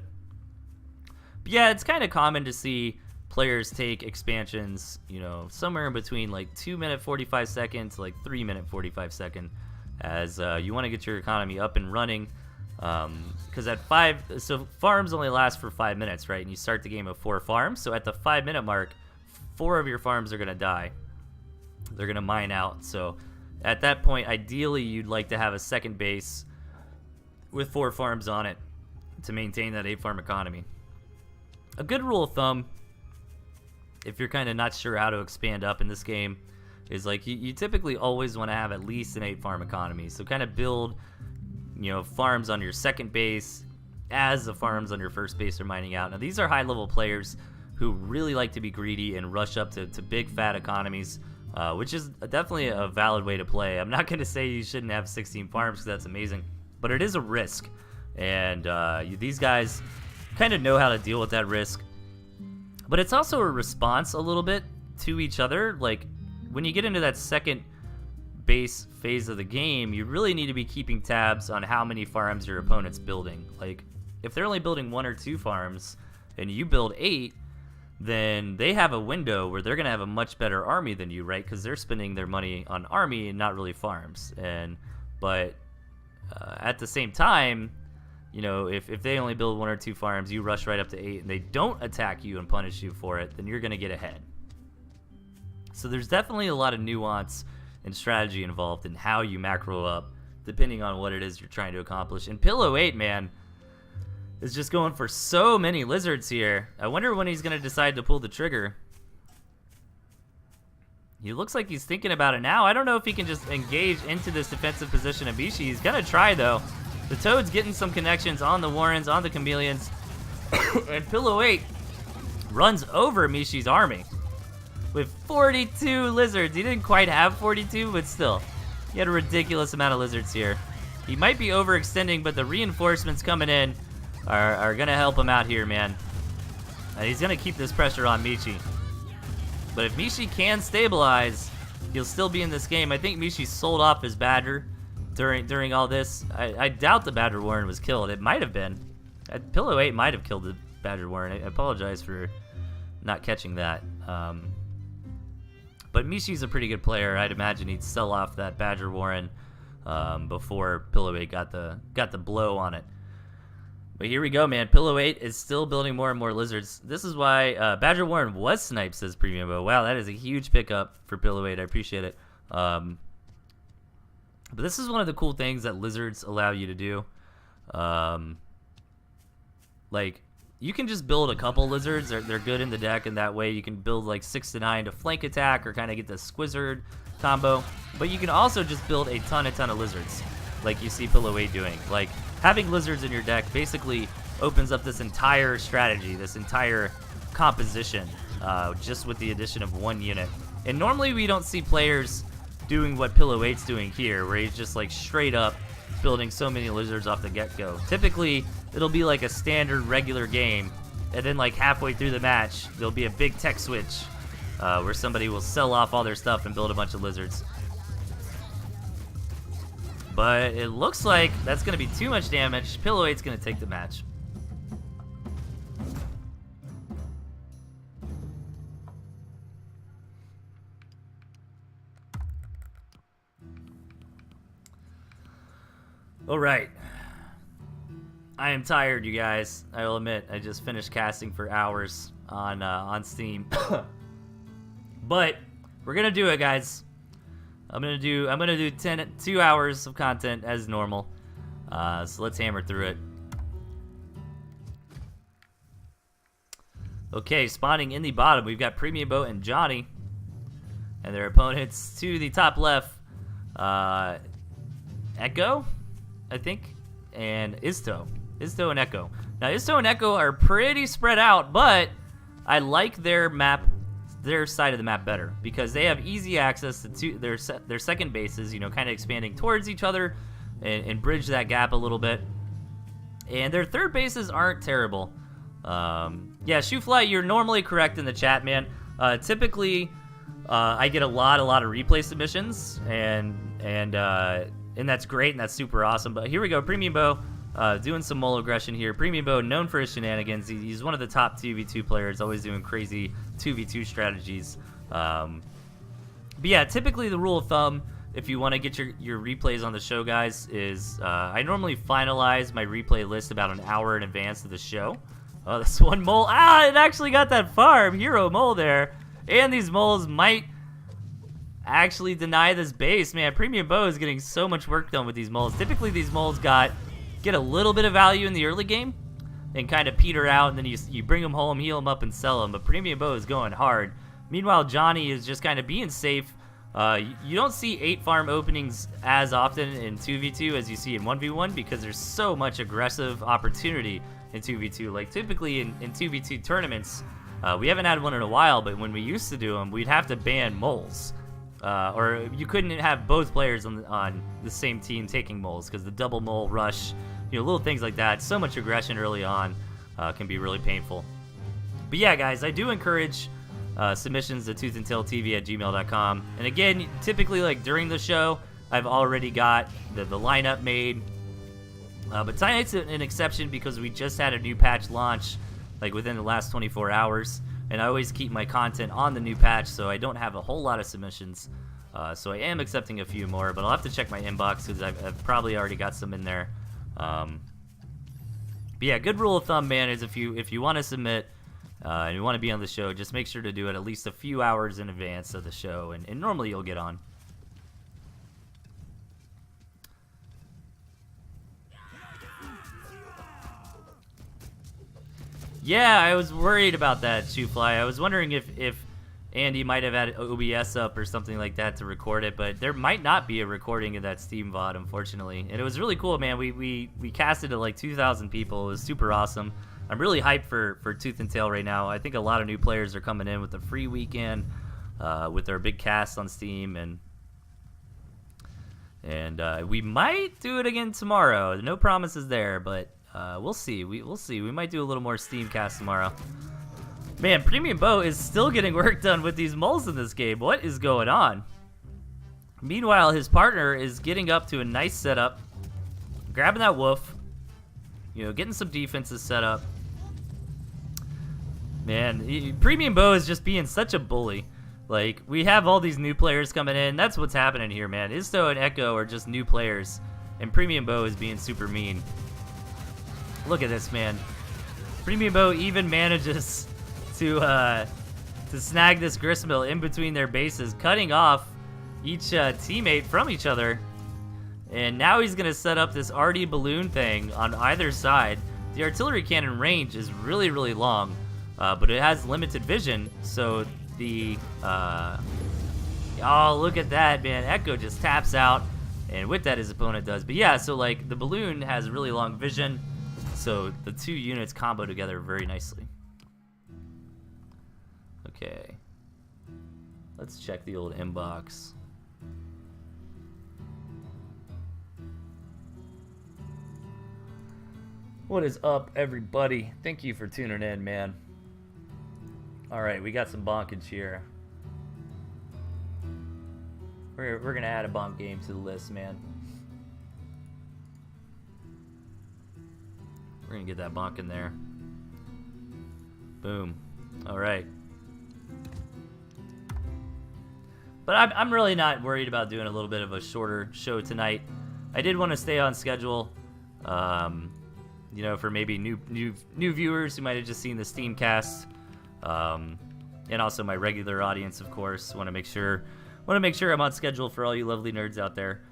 But yeah, it's kind of common to see players take expansions, you know, somewhere in between like 2-minute 45 seconds to like 3-minute 45 second, as you want to get your economy up and running. Because so farms only last for 5 minutes, right? And you start the game with 4 farms. So at the 5-minute mark, 4 of your farms are going to die. They're going to mine out. So at that point, ideally, you'd like to have a second base with 4 farms on it to maintain that 8-farm economy. A good rule of thumb, if you're kind of not sure how to expand up in this game, is like you typically always want to have at least an 8-farm economy. So kind of build, you know, farms on your second base as the farms on your first base are mining out. Now these are high-level players who really like to be greedy and rush up to big fat economies, which is definitely a valid way to play. I'm not going to say you shouldn't have 16 farms because that's amazing, but it is a risk, and these guys kind of know how to deal with that risk. But it's also a response a little bit to each other. Like when you get into that second base phase of the game, you really need to be keeping tabs on how many farms your opponent's building. Like if they're only building 1 or 2 farms and you build 8, then they have a window where they're gonna have a much better army than you, right? Because they're spending their money on army and not really farms. But at the same time, you know, if they only build 1 or 2 farms, you rush right up to 8 and they don't attack you and punish you for it, then you're gonna get ahead. So there's definitely a lot of nuance and strategy involved in how you macro up, depending on what it is you're trying to accomplish. And Pillow 8, man, is just going for so many lizards here. I wonder when he's going to decide to pull the trigger. He looks like he's thinking about it now. I don't know if he can just engage into this defensive position of Mishi. He's going to try, though. The Toad's getting some connections on the Warrens, on the Chameleons. And Pillow 8 runs over Mishi's army with 42 lizards. He didn't quite have 42, but still. He had a ridiculous amount of lizards here. He might be overextending, but the reinforcements coming in are going to help him out here, man. And he's going to keep this pressure on Mishi. But if Mishi can stabilize, he'll still be in this game. I think Mishi sold off his Badger during all this. I doubt the Badger Warren was killed. It might have been. Pillow 8 might have killed the Badger Warren. I apologize for not catching that. But Mishi's a pretty good player. I'd imagine he'd sell off that Badger Warren before Pillow 8 got the blow on it. But here we go, man. Pillow 8 is still building more and more lizards. This is why Badger Warren was sniped, says Premium. But wow, that is a huge pickup for Pillow 8. I appreciate it. But this is one of the cool things that lizards allow you to do. Like, you can just build a couple lizards. They're good in the deck, and that way you can build like 6 to 9 to flank attack or kind of get the Squizzard combo. But you can also just build a ton of lizards, like you see Pillow 8 doing. Like, having lizards in your deck basically opens up this entire strategy, this entire composition, just with the addition of 1 unit. And normally we don't see players doing what Pillow 8's doing here, where he's just like straight up building so many lizards off the get-go. Typically, it'll be like a standard regular game, and then like halfway through the match, there'll be a big tech switch where somebody will sell off all their stuff and build a bunch of lizards. But it looks like that's going to be too much damage. Pillow 8's going to take the match. All right. I am tired, you guys. I will admit, I just finished casting for hours on Steam. But we're gonna do it, guys. I'm gonna do 2 hours of content as normal. So let's hammer through it. Okay, spawning in the bottom, we've got Premium Boat and Johnny, and their opponents to the top left, Echo, I think, and Isto and Echo. Now, Isto and Echo are pretty spread out, but I like their side of the map better because they have easy access to their second bases, you know, kind of expanding towards each other and bridge that gap a little bit. And their third bases aren't terrible. Yeah, Shoefly, you're normally correct in the chat, man. Typically, I get a lot of replay submissions, and that's great, and that's super awesome. But here we go, Premium Bow, doing some mole aggression here. Premium Bow, known for his shenanigans. He's one of the top 2v2 players, always doing crazy 2v2 strategies. But yeah, typically the rule of thumb, if you want to get your replays on the show, guys, is I normally finalize my replay list about an hour in advance of the show. Oh, this one mole. Ah, it actually got that farm. Hero mole there. And these moles might actually deny this base. Man, Premium Bow is getting so much work done with these moles. Typically, these moles get a little bit of value in the early game and kind of peter out, and then you bring them home, heal them up, and sell them. But Premium Bow is going hard. Meanwhile, Johnny is just kind of being safe. You don't see 8 farm openings as often in 2v2 as you see in 1v1 because there's so much aggressive opportunity in 2v2. Like typically in 2v2 tournaments, we haven't had one in a while, but when we used to do them, we'd have to ban moles. Or you couldn't have both players on the same team taking moles because the double mole rush, you know, little things like that. So much aggression early on can be really painful. But yeah, guys, I do encourage submissions to ToothAndTailTV@gmail.com. And again, typically like during the show, I've already got the lineup made. But tonight's an exception because we just had a new patch launch like within the last 24 hours. And I always keep my content on the new patch, so I don't have a whole lot of submissions. So I am accepting a few more, but I'll have to check my inbox because I've probably already got some in there. But yeah, good rule of thumb, man, is if you want to submit and you want to be on the show, just make sure to do it at least a few hours in advance of the show, and normally you'll get on. Yeah, I was worried about that, Shoefly. I was wondering if Andy might have had OBS up or something like that to record it, but there might not be a recording of that Steam VOD, unfortunately. And it was really cool, man. We casted to like 2,000 people. It was super awesome. I'm really hyped for Tooth and Tail right now. I think a lot of new players are coming in with the free weekend, with their big cast on Steam, and we might do it again tomorrow. No promises there, but we'll see. We'll see. We might do a little more Steam cast tomorrow. Man, Premium Bow is still getting work done with these moles in this game. What is going on? Meanwhile, his partner is getting up to a nice setup, grabbing that wolf, you know, getting some defenses set up. Man, Premium Bow is just being such a bully. Like, we have all these new players coming in. That's what's happening here, man. Isto and Echo are just new players, and Premium Bow is being super mean. Look at this, man. Premium Bow even manages to snag this gristmill in between their bases, cutting off each teammate from each other. And now he's gonna set up this RD balloon thing on either side. The artillery cannon range is really, really long, but it has limited vision, so the oh, look at that, man. Echo just taps out, and with that his opponent does. But yeah, so like the balloon has really long vision, so the two units combo together very nicely. Okay, let's check the old inbox. What is up, everybody? Thank you for tuning in, man. All right, we got some bonkage here. We're gonna add a bonk game to the list, man. We're gonna get that bonk in there. Boom. All right. But I'm really not worried about doing a little bit of a shorter show tonight. I did want to stay on schedule, you know, for maybe new viewers who might have just seen the Steam cast. and also my regular audience, of course. Want to make sure I'm on schedule for all you lovely nerds out there.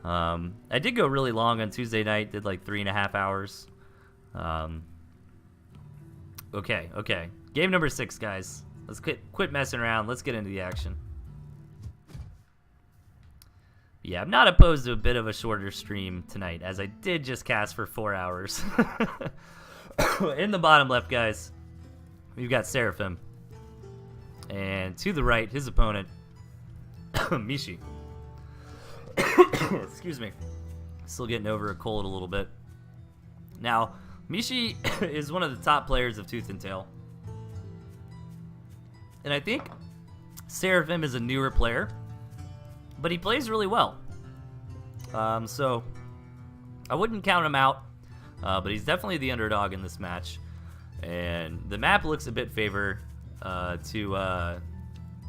I did go really long on Tuesday night, did like 3.5 hours. Okay. Game number 6, guys. Let's quit messing around. Let's get into the action. Yeah, I'm not opposed to a bit of a shorter stream tonight, as I did just cast for 4 hours. In the bottom left, guys, we've got Seraphim. And to the right, his opponent, Mishi. Excuse me. Still getting over a cold a little bit. Now, Mishi is one of the top players of Tooth and Tail. And I think Seraphim is a newer player, but he plays really well. So I wouldn't count him out, but he's definitely the underdog in this match. And the map looks a bit favor to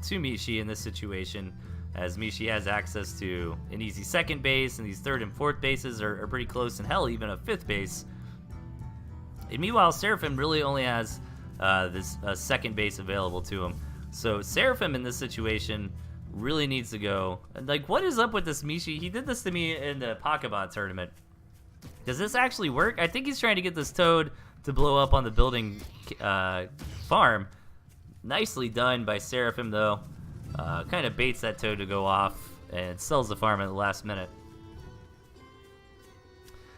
Mishi in this situation, as Mishi has access to an easy second base, and these third and fourth bases are pretty close, and hell, even a fifth base. And meanwhile, Seraphim really only has this second base available to him. So Seraphim in this situation really needs to go. Like, what is up with this Mishi? He did this to me in the Pocketbot tournament. Does this actually work? I think he's trying to get this toad to blow up on the building farm. Nicely done by Seraphim, though. Kind of baits that toad to go off and sells the farm at the last minute.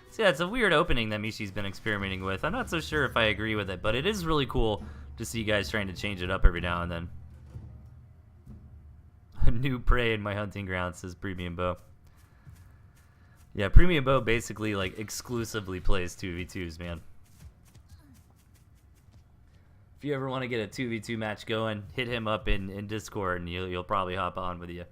So yeah, it's a weird opening that Mishi's been experimenting with. I'm not so sure if I agree with it, but it is really cool to see guys trying to change it up every now and then. A new prey in my hunting ground, says Premium Bow. Yeah, Premium Bow basically like exclusively plays 2v2s, man. If you ever want to get a 2v2 match going, hit him up in Discord and you'll probably hop on with you.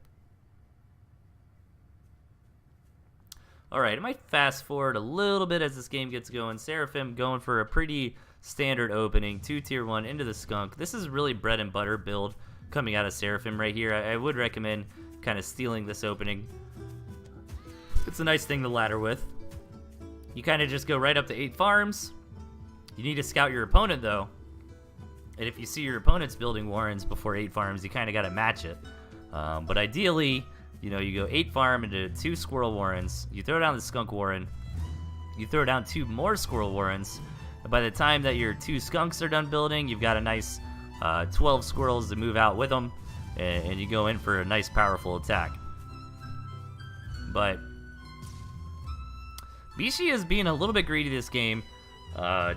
Alright, I might fast forward a little bit as this game gets going. Seraphim going for a pretty standard opening. 2 tier 1 into the skunk. This is really bread and butter build coming out of Seraphim right here. I would recommend kind of stealing this opening. It's a nice thing to ladder with. You kind of just go right up to 8 farms. You need to scout your opponent, though. And if you see your opponent's building warrens before 8 farms, you kind of got to match it. But ideally, you know, you go 8 farm into 2 squirrel warrens. You throw down the skunk warren. You throw down 2 more squirrel warrens. And by the time that your 2 skunks are done building, you've got a nice 12 squirrels to move out with them. And you go in for a nice, powerful attack. But Mishi is being a little bit greedy this game.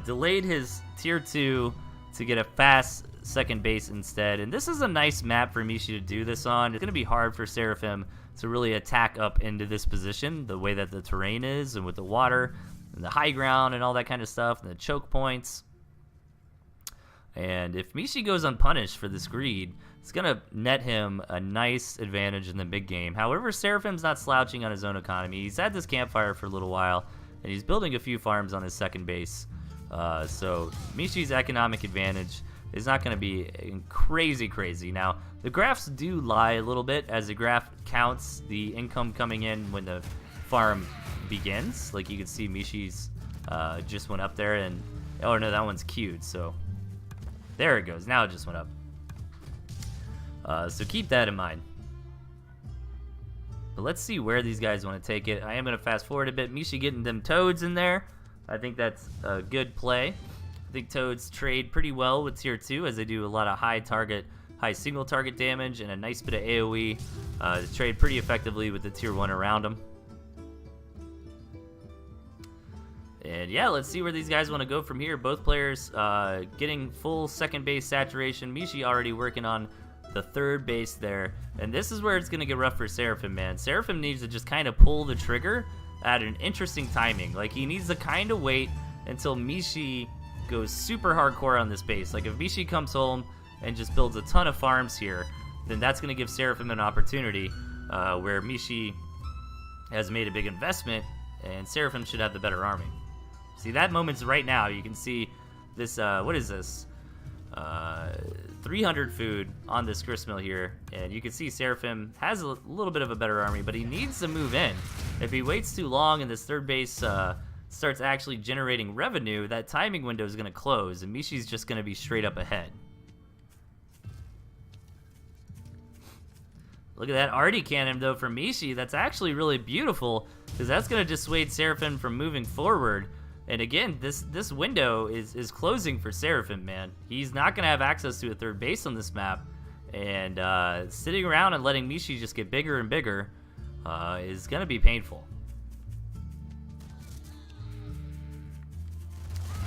Delayed his tier 2 to get a fast second base instead. And this is a nice map for Mishi to do this on. It's going to be hard for Seraphim to really attack up into this position, the way that the terrain is, and with the water, and the high ground, and all that kind of stuff, and the choke points. And if Mishi goes unpunished for this greed, it's going to net him a nice advantage in the big game. However, Seraphim's not slouching on his own economy. He's had this campfire for a little while, and he's building a few farms on his second base. So Mishi's economic advantage is not going to be crazy. Now, the graphs do lie a little bit, as the graph counts the income coming in when the farm begins. Like, you can see Mishi's just went up there, and oh no, that one's queued, so there it goes. Now it just went up. So keep that in mind. But let's see where these guys want to take it. I am going to fast forward a bit. Mishi getting them toads in there. I think that's a good play. I think toads trade pretty well with tier 2, as they do a lot of high single target damage and a nice bit of AoE. They trade pretty effectively with the tier 1 around them. And yeah, let's see where these guys want to go from here. Both players getting full second base saturation. Mishi already working on the third base there. And this is where it's going to get rough for Seraphim, man. Seraphim needs to just kind of pull the trigger at an interesting timing. Like, he needs to kind of wait until Mishi goes super hardcore on this base. Like, if Mishi comes home and just builds a ton of farms here, then that's going to give Seraphim an opportunity where Mishi has made a big investment, and Seraphim should have the better army. See, that moment's right now. You can see this, what is this? 300 food on this gristmill here, and you can see Seraphim has a little bit of a better army, but he needs to move in. If he waits too long and this third base starts actually generating revenue, that timing window is going to close, and Mishi's just going to be straight up ahead. Look at that arty cannon though from Mishi. That's actually really beautiful because that's gonna dissuade Seraphim from moving forward. And again, this window is closing for Seraphim, man. He's not gonna have access to a third base on this map, and sitting around and letting Mishi just get bigger and bigger is gonna be painful.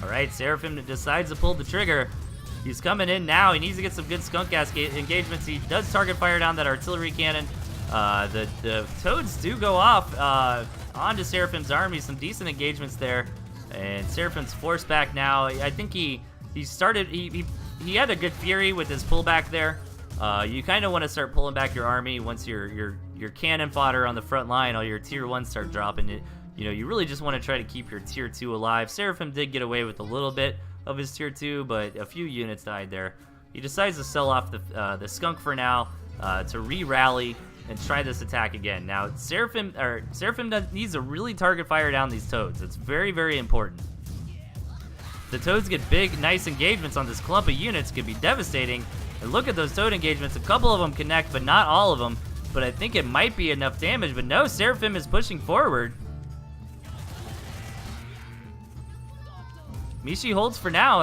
All right, Seraphim decides to pull the trigger. He's coming in now. He needs to get some good skunk gas engagements. He does target fire down that artillery cannon. The toads do go off onto Seraphim's army. Some decent engagements there. And Seraphim's forced back now. I think he had a good fury with his pullback there. You kind of want to start pulling back your army once your cannon fodder on the front line, all your tier 1s start dropping it. You know, you really just want to try to keep your tier 2 alive. Seraphim did get away with a little bit of his tier 2, but a few units died there. He decides to sell off the skunk for now to re-rally and try this attack again. Now, Seraphim needs to really target fire down these toads. It's very, very important. The toads get big, nice engagements on this clump of units. Could be devastating. And look at those toad engagements. A couple of them connect, but not all of them. But I think it might be enough damage. But no, Seraphim is pushing forward. Mishi holds for now,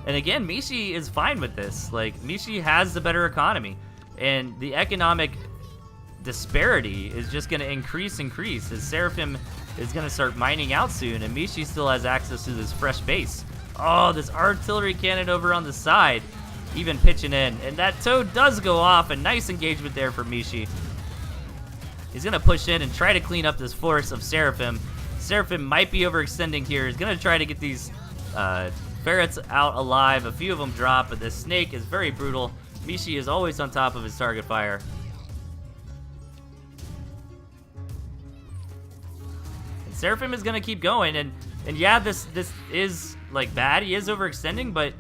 and again, Mishi is fine with this. Like, Mishi has the better economy, and the economic disparity is just going to increase as Seraphim is going to start mining out soon, and Mishi still has access to this fresh base. Oh, this artillery cannon over on the side, even pitching in, and that toad does go off. A nice engagement there for Mishi. He's going to push in and try to clean up this force of Seraphim. Seraphim might be overextending here. He's going to try to get these ferrets out alive. A few of them drop, but this snake is very brutal. Mishi is always on top of his target fire. And Seraphim is going to keep going, and yeah, this is like bad. He is overextending, but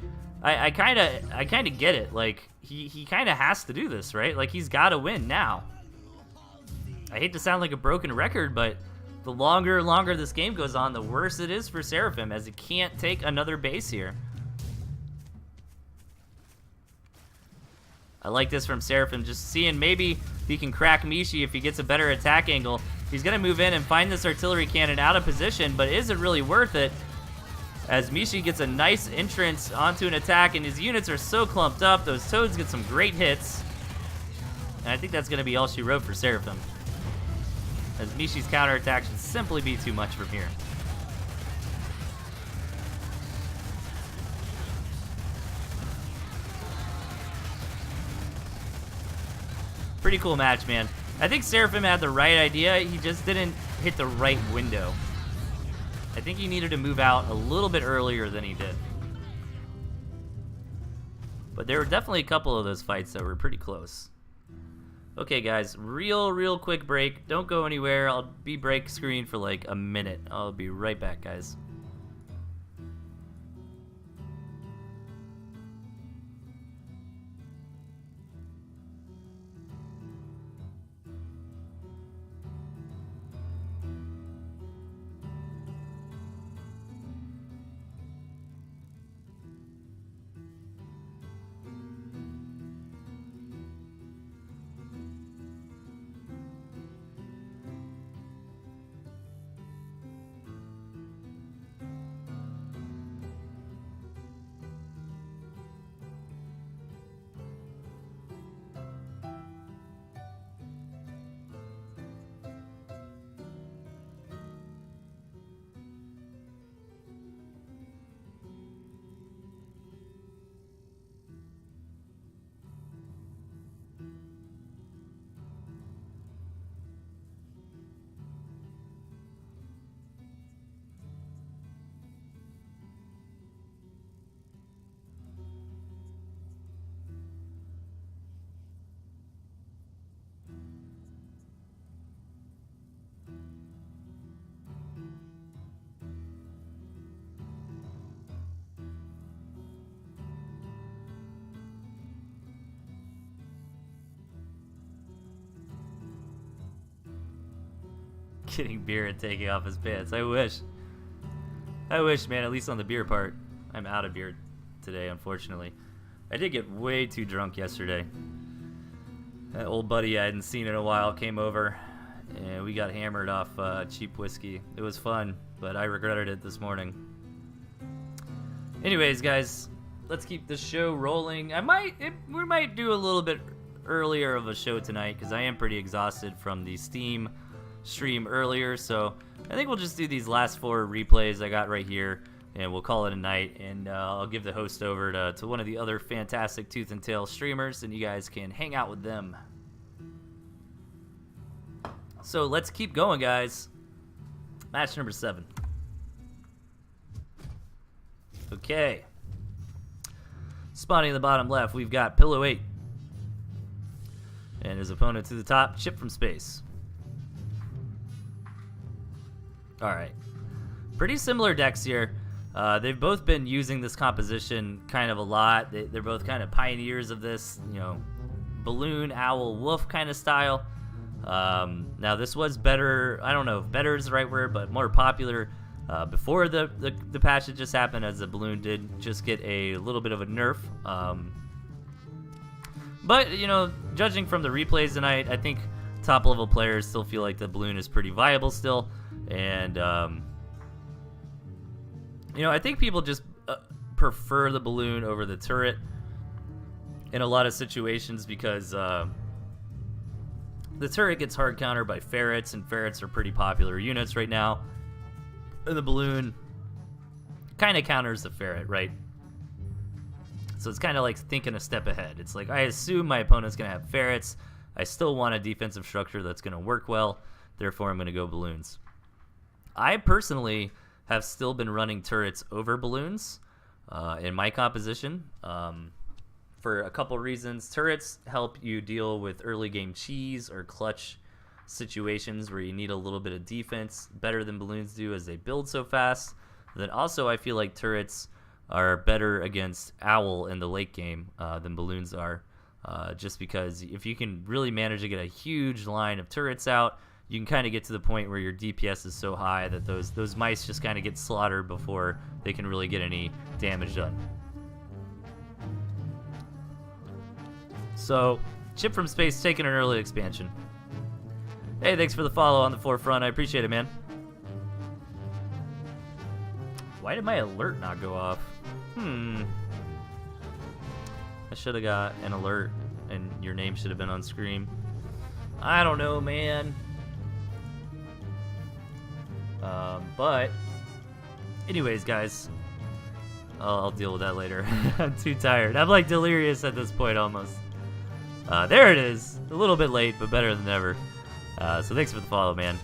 I kind of get it. Like he kind of has to do this, right? Like he's got to win now. I hate to sound like a broken record, but the longer this game goes on, the worse it is for Seraphim, as he can't take another base here. I like this from Seraphim, just seeing maybe he can crack Mishi if he gets a better attack angle. He's going to move in and find this artillery cannon out of position, but is it really worth it? As Mishi gets a nice entrance onto an attack, and his units are so clumped up, those toads get some great hits. And I think that's going to be all she wrote for Seraphim, as Mishi's counterattack should simply be too much from here. Pretty cool match, man. I think Seraphim had the right idea, he just didn't hit the right window. I think he needed to move out a little bit earlier than he did. But there were definitely a couple of those fights that were pretty close. Okay, guys, real quick break. Don't go anywhere. I'll be break screen for like a minute. I'll be right back, guys. Getting beer and taking off his pants. I wish, man, at least on the beer part. I'm out of beer today, unfortunately. I did get way too drunk yesterday. That old buddy I hadn't seen in a while came over, and we got hammered off cheap whiskey. It was fun, but I regretted it this morning. Anyways, guys, let's keep the show rolling. We might do a little bit earlier of a show tonight because I am pretty exhausted from the Steam stream earlier, so I think we'll just do these last 4 replays I got right here, and we'll call it a night, and I'll give the host over to one of the other fantastic Tooth and Tail streamers, and you guys can hang out with them. So let's keep going, guys. Match number 7. Okay. Spawning in the bottom left, we've got Pillow 8. And his opponent to the top, Chip from Space. Alright. Pretty similar decks here. They've both been using this composition kind of a lot. They're both kind of pioneers of this, you know, balloon, owl, wolf kind of style. Now this was better, I don't know if better is the right word, but more popular before the patch that just happened, as the balloon did just get a little bit of a nerf. But, you know, judging from the replays tonight, I think top level players still feel like the balloon is pretty viable still. And, you know, I think people just prefer the balloon over the turret in a lot of situations because the turret gets hard countered by ferrets, and ferrets are pretty popular units right now. And the balloon kind of counters the ferret, right? So it's kind of like thinking a step ahead. It's like, I assume my opponent's going to have ferrets. I still want a defensive structure that's going to work well. Therefore, I'm going to go balloons. I personally have still been running turrets over balloons in my composition for a couple reasons. Turrets help you deal with early game cheese or clutch situations where you need a little bit of defense better than balloons do, as they build so fast. Then also, I feel like turrets are better against owl in the late game than balloons are, just because if you can really manage to get a huge line of turrets out, you can kind of get to the point where your DPS is so high that those mice just kind of get slaughtered before they can really get any damage done. So, Chip from Space taking an early expansion. Hey, thanks for the follow on the forefront. I appreciate it, man. Why did my alert not go off? I should have got an alert and your name should have been on screen. I don't know, man. But anyways, guys, I'll deal with that later. I'm too tired. I'm like delirious at this point almost. There it is. A little bit late, but better than ever. So thanks for the follow, man.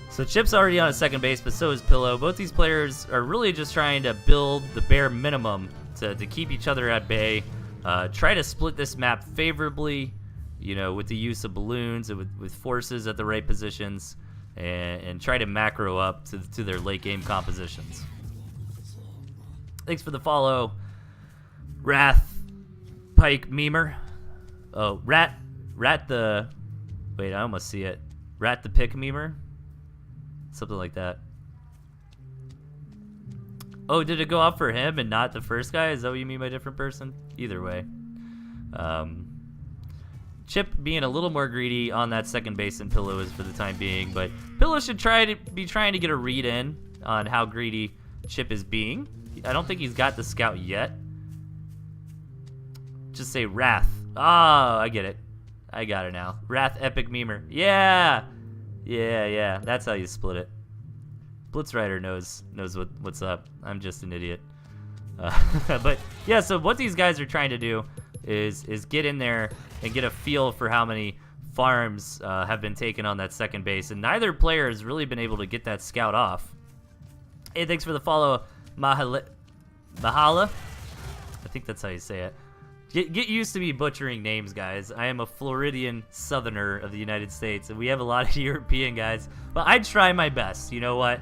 So Chip's already on a second base, but so is Pillow. Both these players are really just trying to build the bare minimum to keep each other at bay. Try to split this map favorably, you know, with the use of balloons and with forces at the right positions, and try to macro up to their late game compositions. Thanks for the follow, Wrath Pike Memer. Oh, Rat the... Wait, I almost see it. Rat the Pick Memer? Something like that. Oh, did it go off for him and not the first guy? Is that what you mean by different person? Either way. Chip being a little more greedy on that second base than Pillow is for the time being, but Pillow should be trying to get a read in on how greedy Chip is being. I don't think he's got the scout yet. Just say Wrath. Oh, I get it. I got it now. Wrath Epic Memer. Yeah! Yeah. That's how you split it. Blitzrider knows what's up. I'm just an idiot. But yeah, so what these guys are trying to do is get in there and get a feel for how many farms have been taken on that second base, and neither player has really been able to get that scout off. Hey, thanks for the follow, Mahala. I think that's how you say it. Get used to me butchering names, guys. I am a Floridian southerner of the United States, and we have a lot of European guys. But I try my best, you know what?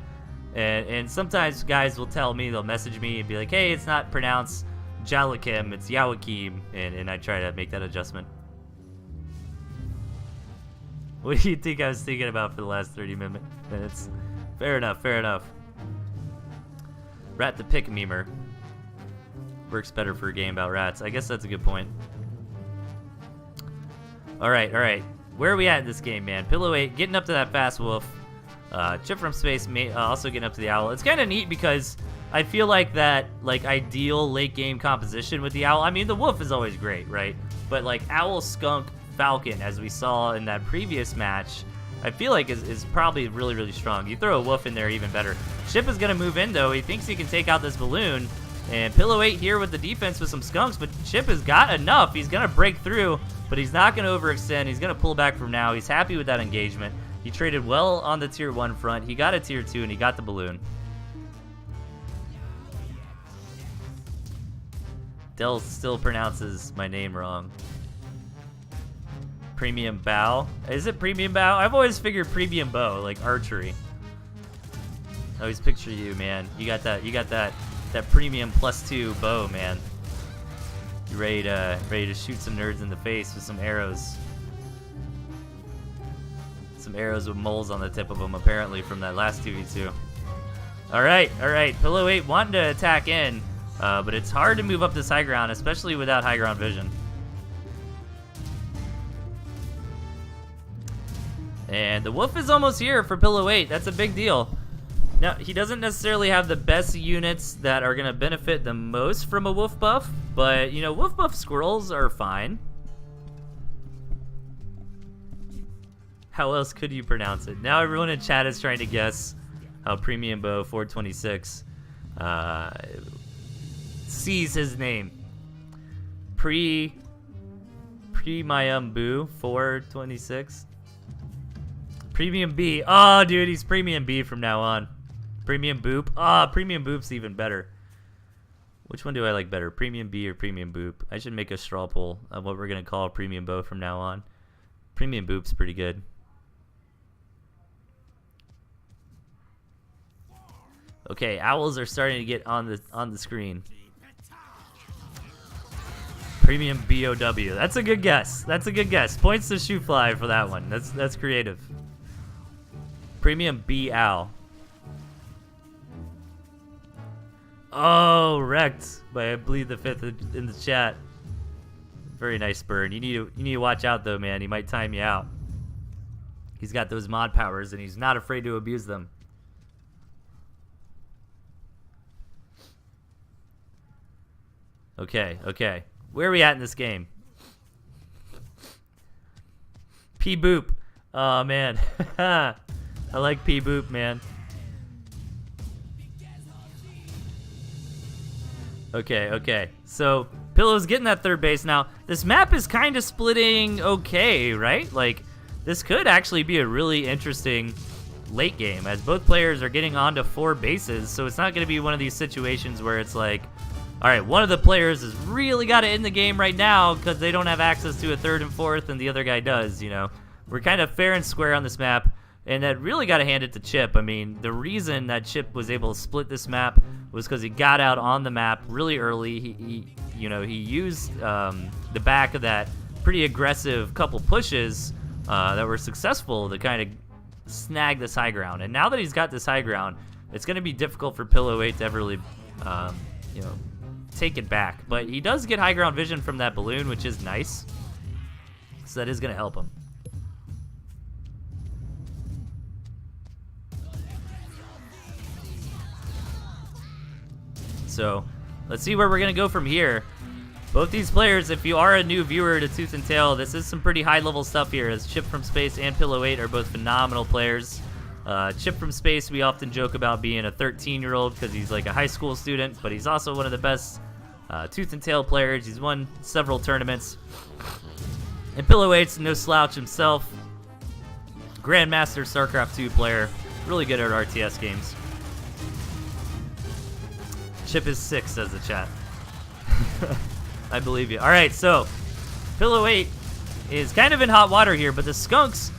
And sometimes guys will tell me, they'll message me and be like, hey, it's not pronounced Jalakim, it's Yawakim, and I try to make that adjustment. What do you think I was thinking about for the last 30 minutes? Fair enough. Rat the Pick Memer. Works better for a game about rats. I guess that's a good point. All right. Where are we at in this game, man? Pillow 8 getting up to that fast wolf. Chip from space also getting up to the owl. It's kind of neat because I feel like that ideal late game composition with the owl. I mean, the wolf is always great, right? But like owl, skunk, falcon, as we saw in that previous match, I feel like is probably really, really strong. You throw a wolf in there, even better. Chip is gonna move in though. He thinks he can take out this balloon, and Pillow 8 here with the defense with some skunks. But Chip has got enough. He's gonna break through, but he's not gonna overextend. He's gonna pull back from now. He's happy with that engagement. He traded well on the tier 1 front. He got a tier 2, and he got the balloon. Del still pronounces my name wrong. Premium bow. Is it premium bow? I've always figured premium bow, like archery. I always picture you, man. You got that premium +2 bow, man. You ready to shoot some nerds in the face with some arrows. Some arrows with moles on the tip of them, apparently, from that last 2v2. All right. Pillow 8 wanting to attack in, but it's hard to move up this high ground, especially without high ground vision. And the wolf is almost here for Pillow 8. That's a big deal. Now, he doesn't necessarily have the best units that are going to benefit the most from a wolf buff, but, you know, wolf buff squirrels are fine. How else could you pronounce it? Now everyone in chat is trying to guess how Premium Bow 426 sees his name. Premium Boo 426. Premium B. Oh, dude, he's Premium B from now on. Premium Boop. Ah, Premium Boop's even better. Which one do I like better, Premium B or Premium Boop? I should make a straw poll of what we're going to call Premium Bow from now on. Premium Boop's pretty good. Okay, owls are starting to get on the screen. Premium BOW. That's a good guess. That's a good guess. Points to Shoe Fly for that one. That's creative. Premium B Owl. Oh, wrecked by I believe the 5th in the chat. Very nice burn. You need to watch out though, man. He might time you out. He's got those mod powers and he's not afraid to abuse them. Okay. Where are we at in this game? P-Boop. Oh, man. I like P-Boop, man. Okay. So, Pillow's getting that third base. Now, this map is kind of splitting okay, right? Like, this could actually be a really interesting late game, as both players are getting onto 4 bases, so it's not going to be one of these situations where it's like, all right, one of the players has really got to end the game right now because they don't have access to a 3rd and 4th, and the other guy does, you know. We're kind of fair and square on this map, and that really got to hand it to Chip. I mean, the reason that Chip was able to split this map was because he got out on the map really early. He used the back of that pretty aggressive couple pushes that were successful to kind of snag this high ground. And now that he's got this high ground, it's going to be difficult for Pillow 8 to ever really, take it back. But he does get high ground vision from that balloon, which is nice. So that is going to help him. So let's see where we're going to go from here. Both these players, if you are a new viewer to Tooth and Tail, this is some pretty high level stuff here, as Chip from Space and Pillow 8 are both phenomenal players. Chip from Space, we often joke about being a 13-year-old because he's like a high school student, but he's also one of the best Tooth and Tail players. He's won several tournaments. And Pillow 8's no slouch himself. Grandmaster StarCraft 2 player. Really good at RTS games. Chip is 6, says the chat. I believe you. Alright, so Pillow 8 is kind of in hot water here, but the skunks,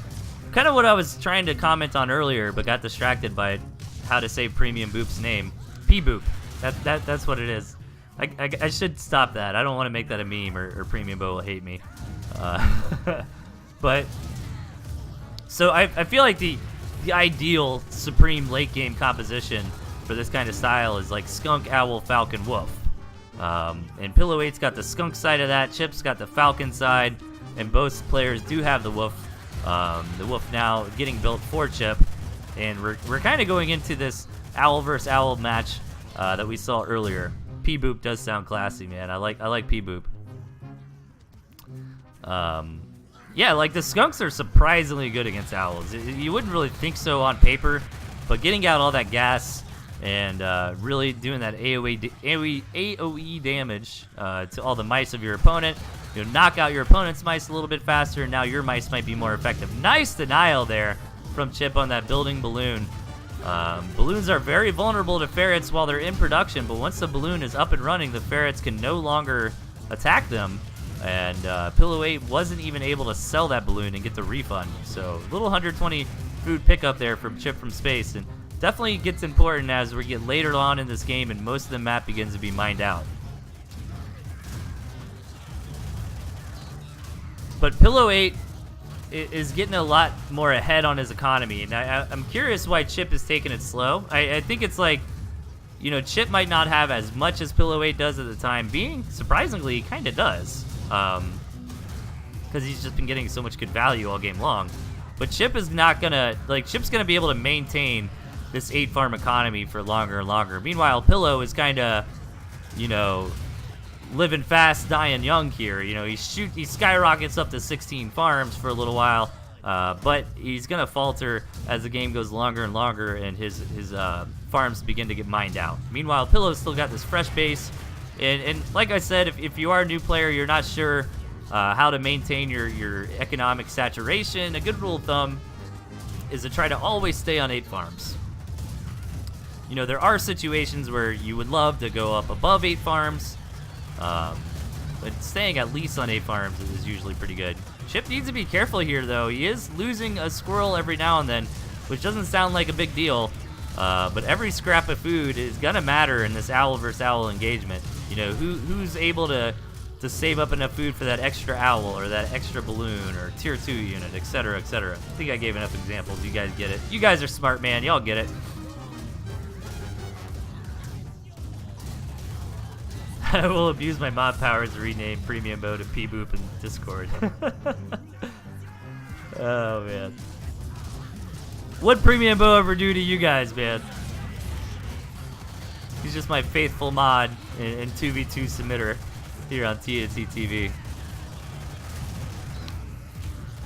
kind of what I was trying to comment on earlier, but got distracted by how to say Premium Boop's name. P-Boop. That's what it is. I should stop that. I don't want to make that a meme, or Premium Bo will hate me. But so I feel like the ideal Supreme late game composition for this kind of style is like Skunk, Owl, Falcon, Wolf. And Pillow 8's got the skunk side of that. Chip's got the falcon side. and both players do have the wolf. The wolf now getting built for Chip, and we're kind of going into this owl versus owl match that we saw earlier. P-Boop does sound classy, man. I like P-Boop. Yeah, like the skunks are surprisingly good against owls. You wouldn't really think so on paper, but getting out all that gas and really doing that AoE damage to all the mice of your opponent, you'll knock out your opponent's mice a little bit faster, and now your mice might be more effective. Nice denial there from Chip on that building balloon. Balloons are very vulnerable to ferrets while they're in production, but once the balloon is up and running, the ferrets can no longer attack them. And Pillow 8 wasn't even able to sell that balloon and get the refund. So little 120 food pickup there from Chip from Space, and definitely gets important as we get later on in this game and most of the map begins to be mined out. But Pillow 8 is getting a lot more ahead on his economy, and I'm curious why Chip is taking it slow. I think it's like, you know, Chip might not have as much as Pillow 8 does at the time being. Surprisingly, he kind of does. Because he's just been getting so much good value all game long. But Chip is not gonna, like, Chip's gonna be able to maintain this 8 farm economy for longer and longer. Meanwhile, Pillow is kind of, you know, living fast, dying young here. You know, he skyrockets up to 16 farms for a little while, but he's gonna falter as the game goes longer and longer, and his farms begin to get mined out. Meanwhile, Pillow's still got this fresh base, and like I said, if you are a new player, you're not sure how to maintain your economic saturation, a good rule of thumb is to try to always stay on 8 farms. You know, there are situations where you would love to go up above 8 farms, but staying at least on 8 farms is usually pretty good. Chip needs to be careful here, though. He is losing a squirrel every now and then, which doesn't sound like a big deal, but every scrap of food is gonna matter in this owl versus owl engagement. You know, who's able to save up enough food for that extra owl or that extra balloon or tier 2 unit, etc., etc. I think I gave enough examples. You guys get it. You guys are smart, man. Y'all get it. I will abuse my mod powers to rename Premium Bow to P-Boop in Discord. Oh, man. What Premium Bow ever do to you guys, man? He's just my faithful mod and 2v2 submitter here on TnTTV.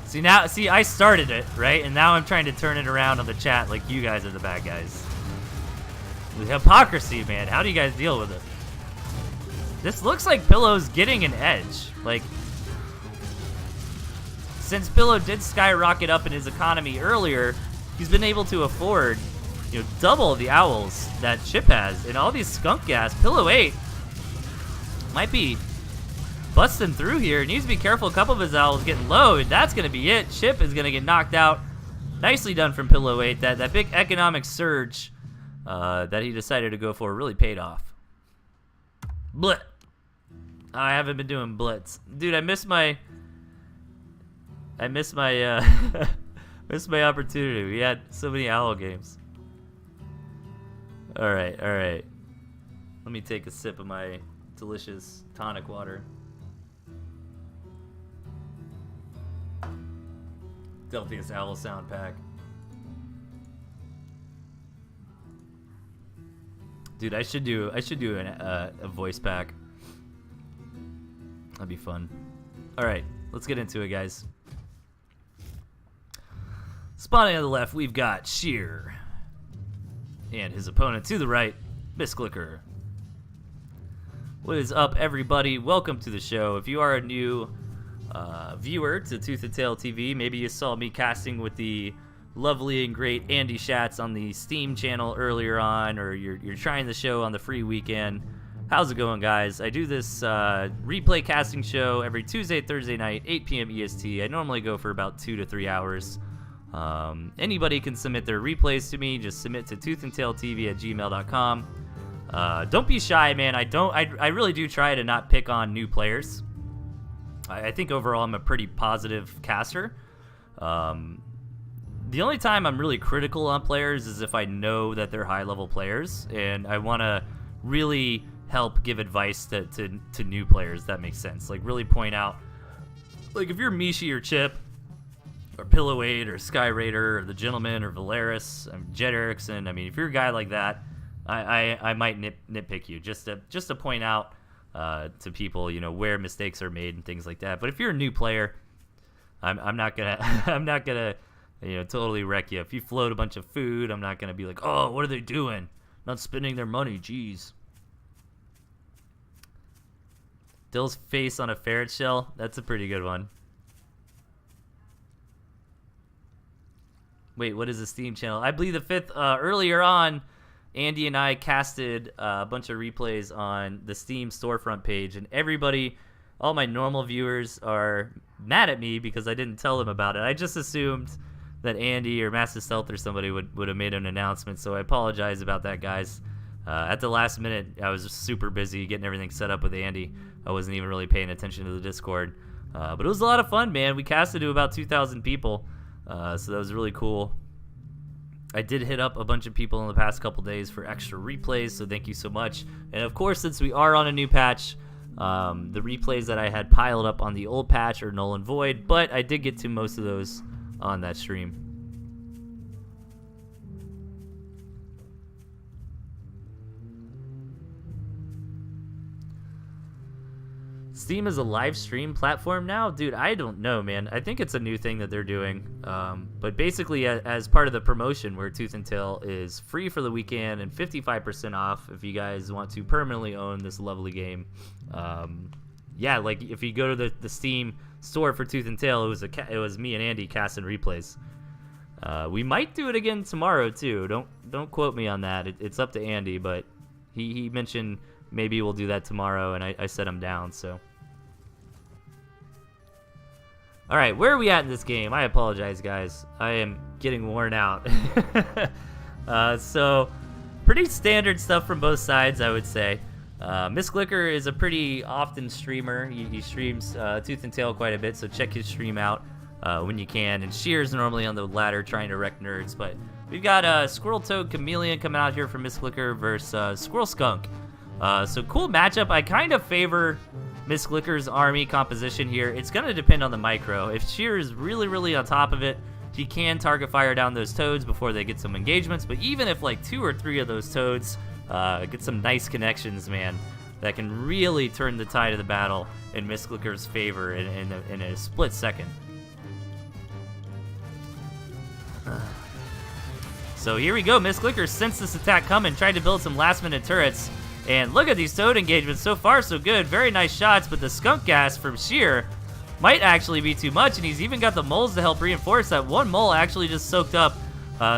See, I started it, right? And now I'm trying to turn it around on the chat like you guys are the bad guys. The hypocrisy, man. How do you guys deal with it? This looks like Pillow's getting an edge. Like, since Pillow did skyrocket up in his economy earlier, he's been able to afford, you know, double the owls that Chip has. And all these skunk gas, Pillow 8 might be busting through here. Needs to be careful. A couple of his owls getting low, and that's going to be it. Chip is going to get knocked out. Nicely done from Pillow 8. That big economic surge that he decided to go for really paid off. Blitz. I haven't been doing blitz, dude. I missed my missed my opportunity. We had so many owl games. All right. Let me take a sip of my delicious tonic water. Delthius Owl Sound Pack. Dude, I should do a voice pack. That'd be fun. All right, let's get into it, guys. Spawning on the left, we've got Sheer, and his opponent to the right, Miss Clicker. What is up, everybody? Welcome to the show. If you are a new viewer to ToothAndTailTV, maybe you saw me casting with the lovely and great Andy Schatz on the Steam channel earlier on, or you're trying the show on the free weekend. How's it going, guys? I do this replay casting show every Tuesday, Thursday night, 8 p.m. EST. I normally go for about 2 to 3 hours. Anybody can submit their replays to me. Just submit to ToothAndTailTV@gmail.com. Don't be shy, man. I really do try to not pick on new players. I think overall I'm a pretty positive caster. The only time I'm really critical on players is if I know that they're high-level players, and I want to really help give advice to new players. That makes sense. Like, really point out Like, if you're Mishi or Chip, or Pillow 8, or Sky Raider, or The Gentleman, or Valeris, Jet Erickson, I mean, if you're a guy like that, I might nitpick you, just to point out to people, you know, where mistakes are made and things like that. But if you're a new player, I'm not gonna I'm not gonna, you know, totally wreck you. If you float a bunch of food, I'm not gonna be like, oh, what are they doing? Not spending their money, jeez. Dill's face on a ferret shell, that's a pretty good one. Wait, what is the Steam channel? I believe the 5th, earlier on, Andy and I casted a bunch of replays on the Steam storefront page, and everybody, all my normal viewers are mad at me because I didn't tell them about it. I just assumed that Andy or Master Stealth or somebody would have made an announcement, so I apologize about that, guys. At the last minute, I was super busy getting everything set up with Andy. I wasn't even really paying attention to the Discord. But it was a lot of fun, man. We casted to about 2,000 people, so that was really cool. I did hit up a bunch of people in the past couple days for extra replays, so thank you so much. And of course, since we are on a new patch, the replays that I had piled up on the old patch are null and void, but I did get to most of those on that stream. Steam is a live stream platform now? Dude, I don't know, man. I think it's a new thing that they're doing. But basically, as part of the promotion where Tooth and Tail is free for the weekend and 55% off if you guys want to permanently own this lovely game. Yeah, like if you go to the Steam store for Tooth and Tail, it was me and Andy casting replays. We might do it again tomorrow too. Don't quote me on that. It's up to Andy, but he mentioned maybe we'll do that tomorrow, and I set him down, so. All right, where are we at in this game? I apologize, guys. I am getting worn out. So, pretty standard stuff from both sides, I would say. Miss Glicker is a pretty often streamer. He streams Tooth and Tail quite a bit, so check his stream out when you can. And Shear's normally on the ladder trying to wreck nerds. But we've got Squirrel Toad Chameleon coming out here for Miss Glicker versus Squirrel Skunk. So cool matchup. I kind of favor Miss Glicker's army composition here. It's going to depend on the micro. If Sheer is really, really on top of it, she can target fire down those toads before they get some engagements. But even if like 2 or 3 of those toads get some nice connections, man, that can really turn the tide of the battle in Miss Glicker's favor in a split second. So here we go. Miss Glicker sensed this attack coming, tried to build some last-minute turrets. And look at these toad engagements. So far, so good. Very nice shots, but the skunk gas from Sheer might actually be too much, and he's even got the moles to help reinforce that. One mole actually just soaked up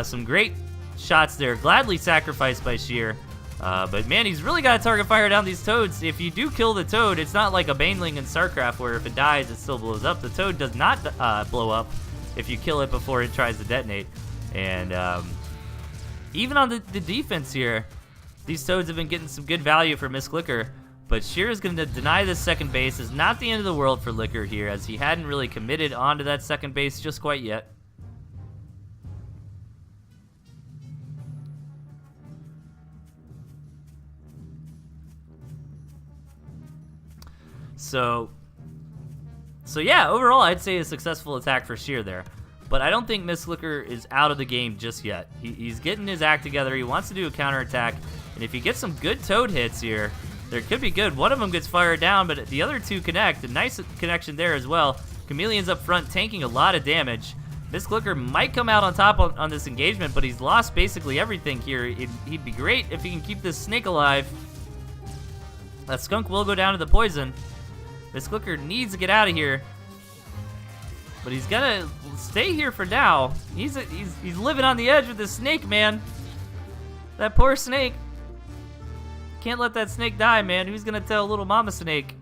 some great shots there. Gladly sacrificed by Sheer. But man, he's really got to target fire down these toads. If you do kill the toad, it's not like a Baneling in StarCraft where if it dies, it still blows up. The toad does not blow up if you kill it before it tries to detonate. And even on the defense here, these toads have been getting some good value for Miss Glicker, but Sheer is going to deny this second base. It's not the end of the world for Licker here, as he hadn't really committed onto that second base just quite yet. So yeah, overall, I'd say a successful attack for Sheer there. But I don't think Miss Glicker is out of the game just yet. He's getting his act together. He wants to do a counterattack. And if you get some good toad hits here, there could be good. One of them gets fired down, but the other 2 connect. A nice connection there as well. Chameleon's up front tanking a lot of damage. Miss Glicker might come out on top on this engagement, but he's lost basically everything here. He'd be great if he can keep this snake alive. That skunk will go down to the poison. Miss Glicker needs to get out of here. But he's gonna stay here for now. He's living on the edge with this snake, man. That poor snake. Can't let that snake die, man. Who's gonna tell little mama snake?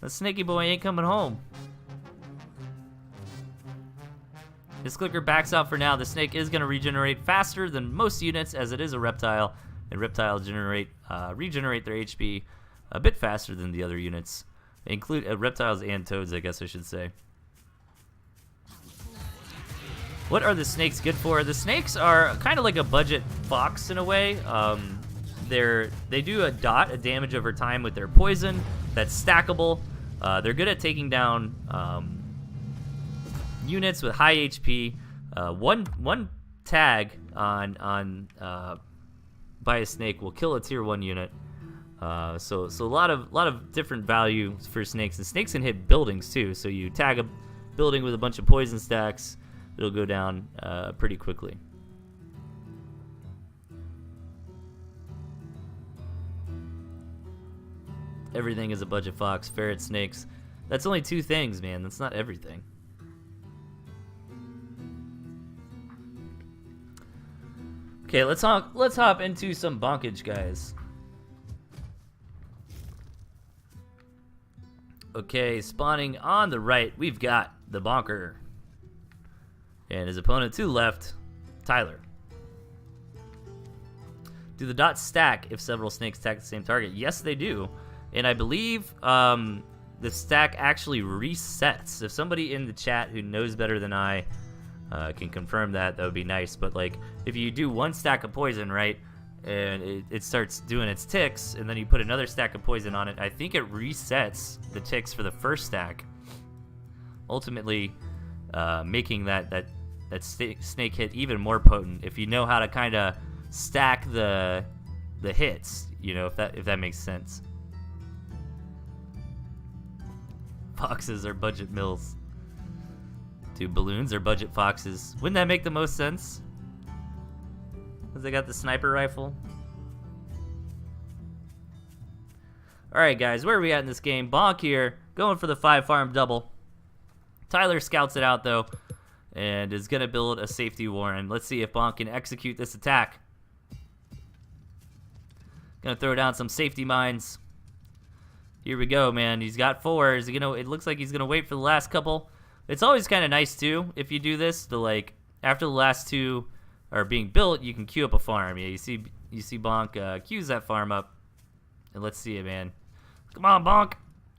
The snaky boy ain't coming home. This Glicker backs out for now. The snake is gonna regenerate faster than most units, as it is a reptile, and reptiles regenerate their HP a bit faster than the other units, include reptiles and toads, I guess I should say. What are the snakes good for? The snakes are kind of like a budget fox in a way. They do a damage over time with their poison that's stackable. They're good at taking down units with high HP. One tag on by a snake will kill a tier 1 unit. So a lot of different value for snakes, and snakes can hit buildings too. So you tag a building with a bunch of poison stacks, it'll go down pretty quickly. Everything is a budget fox, ferret, snakes. That's only 2 things, man. That's not everything. Okay, let's hop into some bonkage, guys. Okay, spawning on the right, we've got the bonker. And his opponent to the left, Tyler. Do the dots stack if several snakes attack the same target? Yes, they do. And I believe the stack actually resets. If somebody in the chat who knows better than I can confirm that, that would be nice. But like, if you do 1 stack of poison, right, and it starts doing its ticks, and then you put another stack of poison on it, I think it resets the ticks for the first stack, ultimately making that snake hit even more potent. If you know how to kind of stack the hits, you know, if that makes sense. Foxes are budget mills. Dude, balloons are budget foxes. Wouldn't that make the most sense? Because they got the sniper rifle. Alright, guys, where are we at in this game? Bonk here, going for the 5 farm double. Tyler scouts it out, though, and is going to build a safety warren. Let's see if Bonk can execute this attack. Going to throw down some safety mines. Here we go, man. He's got 4. Is he gonna? It looks like he's gonna wait for the last couple. It's always kind of nice too if you do this. To like after the last 2 are being built, you can queue up a farm. Yeah, you see Bonk queues that farm up, and let's see it, man. Come on, Bonk,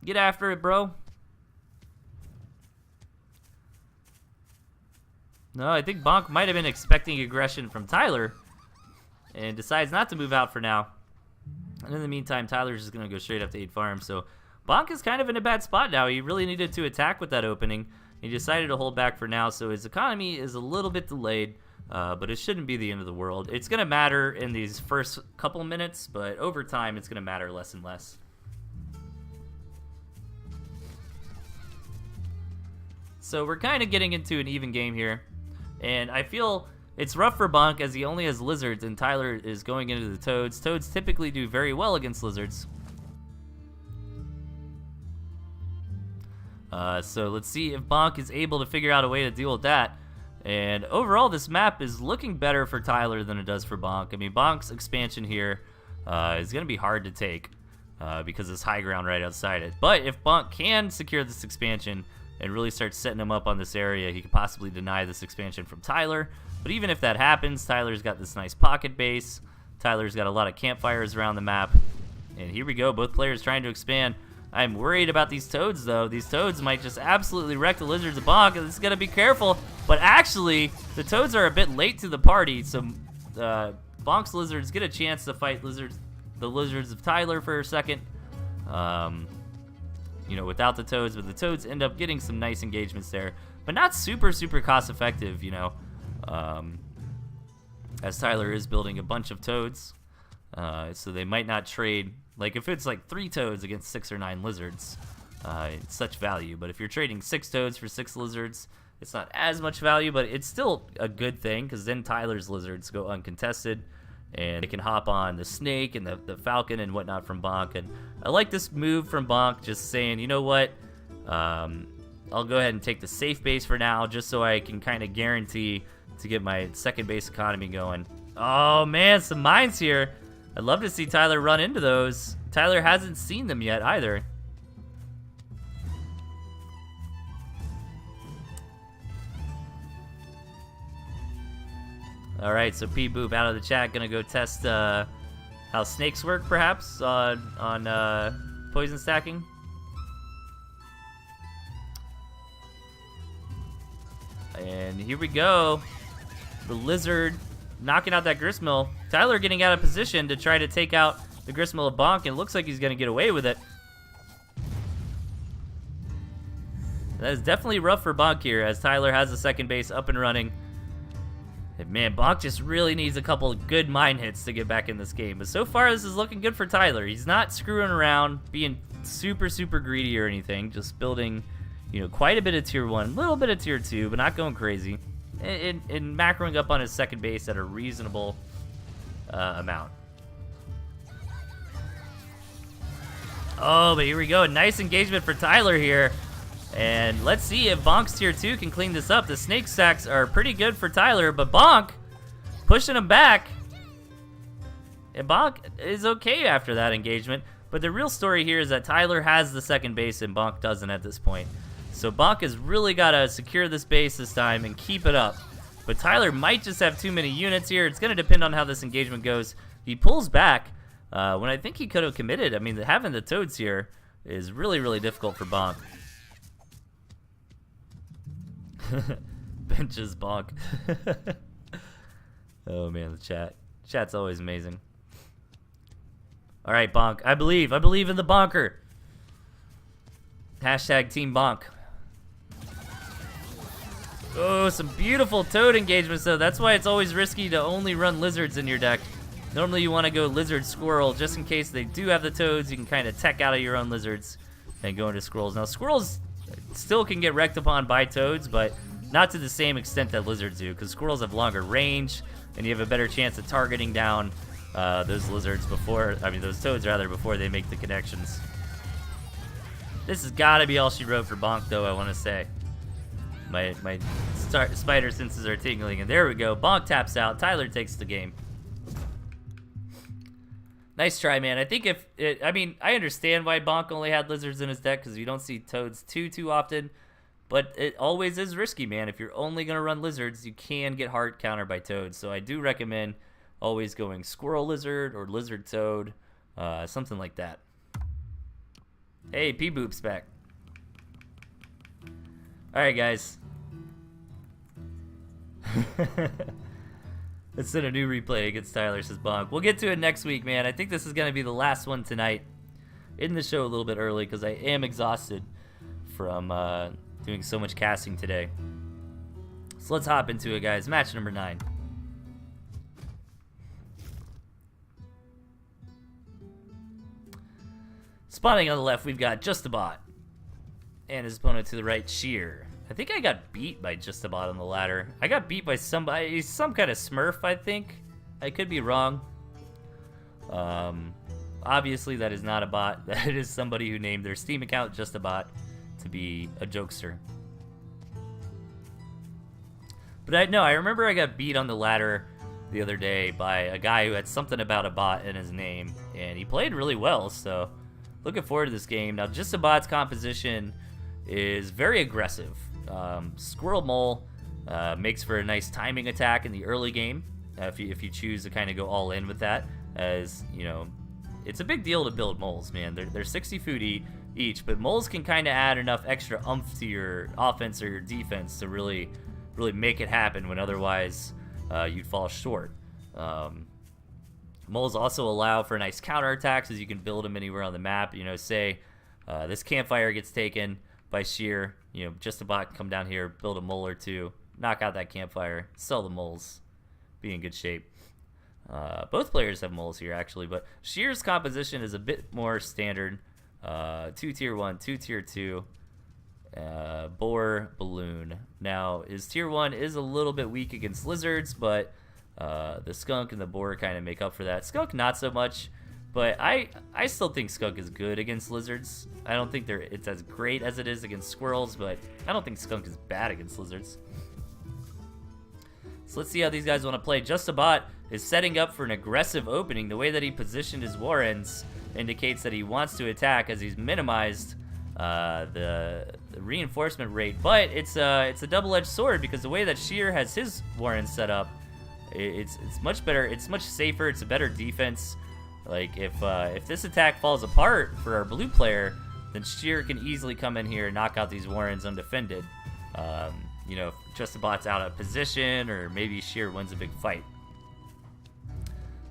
get after it, bro. No, I think Bonk might have been expecting aggression from Tyler, and decides not to move out for now. And in the meantime, Tyler's just going to go straight up to 8 farms. So Bonk is kind of in a bad spot now. He really needed to attack with that opening. He decided to hold back for now, so his economy is a little bit delayed, but it shouldn't be the end of the world. It's going to matter in these first couple minutes, but over time, it's going to matter less and less. So we're kind of getting into an even game here, and I feel it's rough for Bonk as he only has lizards, and Tyler is going into the toads. Toads typically do very well against lizards. So let's see if Bonk is able to figure out a way to deal with that. And overall, this map is looking better for Tyler than it does for Bonk. I mean, Bonk's expansion here is going to be hard to take because there's high ground right outside it. But if Bonk can secure this expansion and really start setting him up on this area, he could possibly deny this expansion from Tyler. But even if that happens, Tyler's got this nice pocket base. Tyler's got a lot of campfires around the map. And here we go, both players trying to expand. I'm worried about these toads, though. These toads might just absolutely wreck the lizards of Bonk, and this is going to be careful. But actually, the toads are a bit late to the party, so Bonk's lizards get a chance to fight the lizards of Tyler for a second. You know, without the toads, but the toads end up getting some nice engagements there. But not super, super cost-effective, you know. As Tyler is building a bunch of toads, so they might not trade. Like if it's like 3 toads against 6 or 9 lizards, it's such value. But if you're trading 6 toads for 6 lizards, it's not as much value, but it's still a good thing because then Tyler's lizards go uncontested, and they can hop on the snake and the falcon and whatnot from Bonk. And I like this move from Bonk, just saying, you know what, I'll go ahead and take the safe base for now, just so I can kind of guarantee to get my second base economy going. Oh man, some mines here. I'd love to see Tyler run into those. Tyler hasn't seen them yet either. All right, so P Boop out of the chat, gonna go test how snakes work, perhaps on poison stacking. And here we go. The lizard knocking out that gristmill. Tyler getting out of position to try to take out the gristmill of Bonk, and it looks like he's going to get away with it. That is definitely rough for Bonk here, as Tyler has the second base up and running. And man, Bonk just really needs a couple of good mine hits to get back in this game. But so far, this is looking good for Tyler. He's not screwing around, being super, super greedy or anything. Just building, you know, quite a bit of tier 1, a little bit of tier 2, but not going crazy. And macroing up on his second base at a reasonable amount. Oh, but here we go. Nice engagement for Tyler here. And let's see if Bonk's tier 2 can clean this up. The snake stacks are pretty good for Tyler, but Bonk pushing him back. And Bonk is okay after that engagement. But the real story here is that Tyler has the second base and Bonk doesn't at this point. So Bonk has really got to secure this base this time and keep it up. But Tyler might just have too many units here. It's going to depend on how this engagement goes. He pulls back when I think he could have committed. I mean, having the toads here is really, really difficult for Bonk. Benches Bonk. Oh man, the chat. Chat's always amazing. All right, Bonk. I believe in the Bonker. Hashtag Team Bonk. Oh, some beautiful toad engagements though. That's why it's always risky to only run lizards in your deck. Normally you want to go lizard squirrel just in case they do have the toads. You can kind of tech out of your own lizards and go into squirrels. Now squirrels still can get wrecked upon by toads, but not to the same extent that lizards do, because squirrels have longer range and you have a better chance of targeting down those lizards those toads rather, before they make the connections. This has got to be all she wrote for Bonk though, I want to say. My spider senses are tingling, and there we go. Bonk taps out. Tyler takes the game. Nice try, man. I think I understand why Bonk only had lizards in his deck, because you don't see toads too often. But it always is risky, man. If you're only going to run lizards, you can get hard countered by toads. So I do recommend always going squirrel lizard or lizard toad, something like that. Hey, P-Boop's back. All right, guys. Let's send a new replay against Tyler, says Bonk. We'll get to it next week, man. I think this is going to be the last one tonight. In the show a little bit early because I am exhausted from doing so much casting today. So let's hop into it, guys. Match number 9. Spawning on the left, we've got Just a Bot. And his opponent to the right, Sheer. I think I got beat by Just a Bot on the ladder. I got beat by somebody. He's some kind of Smurf, I think. I could be wrong. Obviously, that is not a bot. That is somebody who named their Steam account Just a Bot to be a jokester. But I remember I got beat on the ladder the other day by a guy who had something about a bot in his name, and he played really well, so looking forward to this game. Now, Just a Bot's composition is very aggressive. Squirrel Mole makes for a nice timing attack in the early game, if you choose to kind of go all in with that, as, you know, it's a big deal to build moles, man. They're 60 food each, but moles can kind of add enough extra oomph to your offense or your defense to really make it happen when otherwise you'd fall short. Moles also allow for nice counterattacks, as you can build them anywhere on the map. You know, say this campfire gets taken by Sheer, you know, Just a Bot can come down here, build a mole or two, knock out that campfire, sell the moles, be in good shape. Both players have moles here, actually, but Sheer's composition is a bit more standard. 2 tier 1, 2 tier 2, boar, balloon. Now, his tier 1 is a little bit weak against lizards, but the skunk and the boar kind of make up for that. Skunk, not so much, but I still think skunk is good against lizards. I don't think it's as great as it is against squirrels, but I don't think skunk is bad against lizards. So let's see how these guys want to play. Just a Bot is setting up for an aggressive opening. The way that he positioned his warrens indicates that he wants to attack, as he's minimized the reinforcement rate. But it's a double-edged sword, because the way that Sheer has his warrens set up, it's much better. It's much safer. It's a better defense. Like, if this attack falls apart for our blue player, then Sheer can easily come in here and knock out these warrens undefended. You know, if Just a Bot's out of position, or maybe Sheer wins a big fight.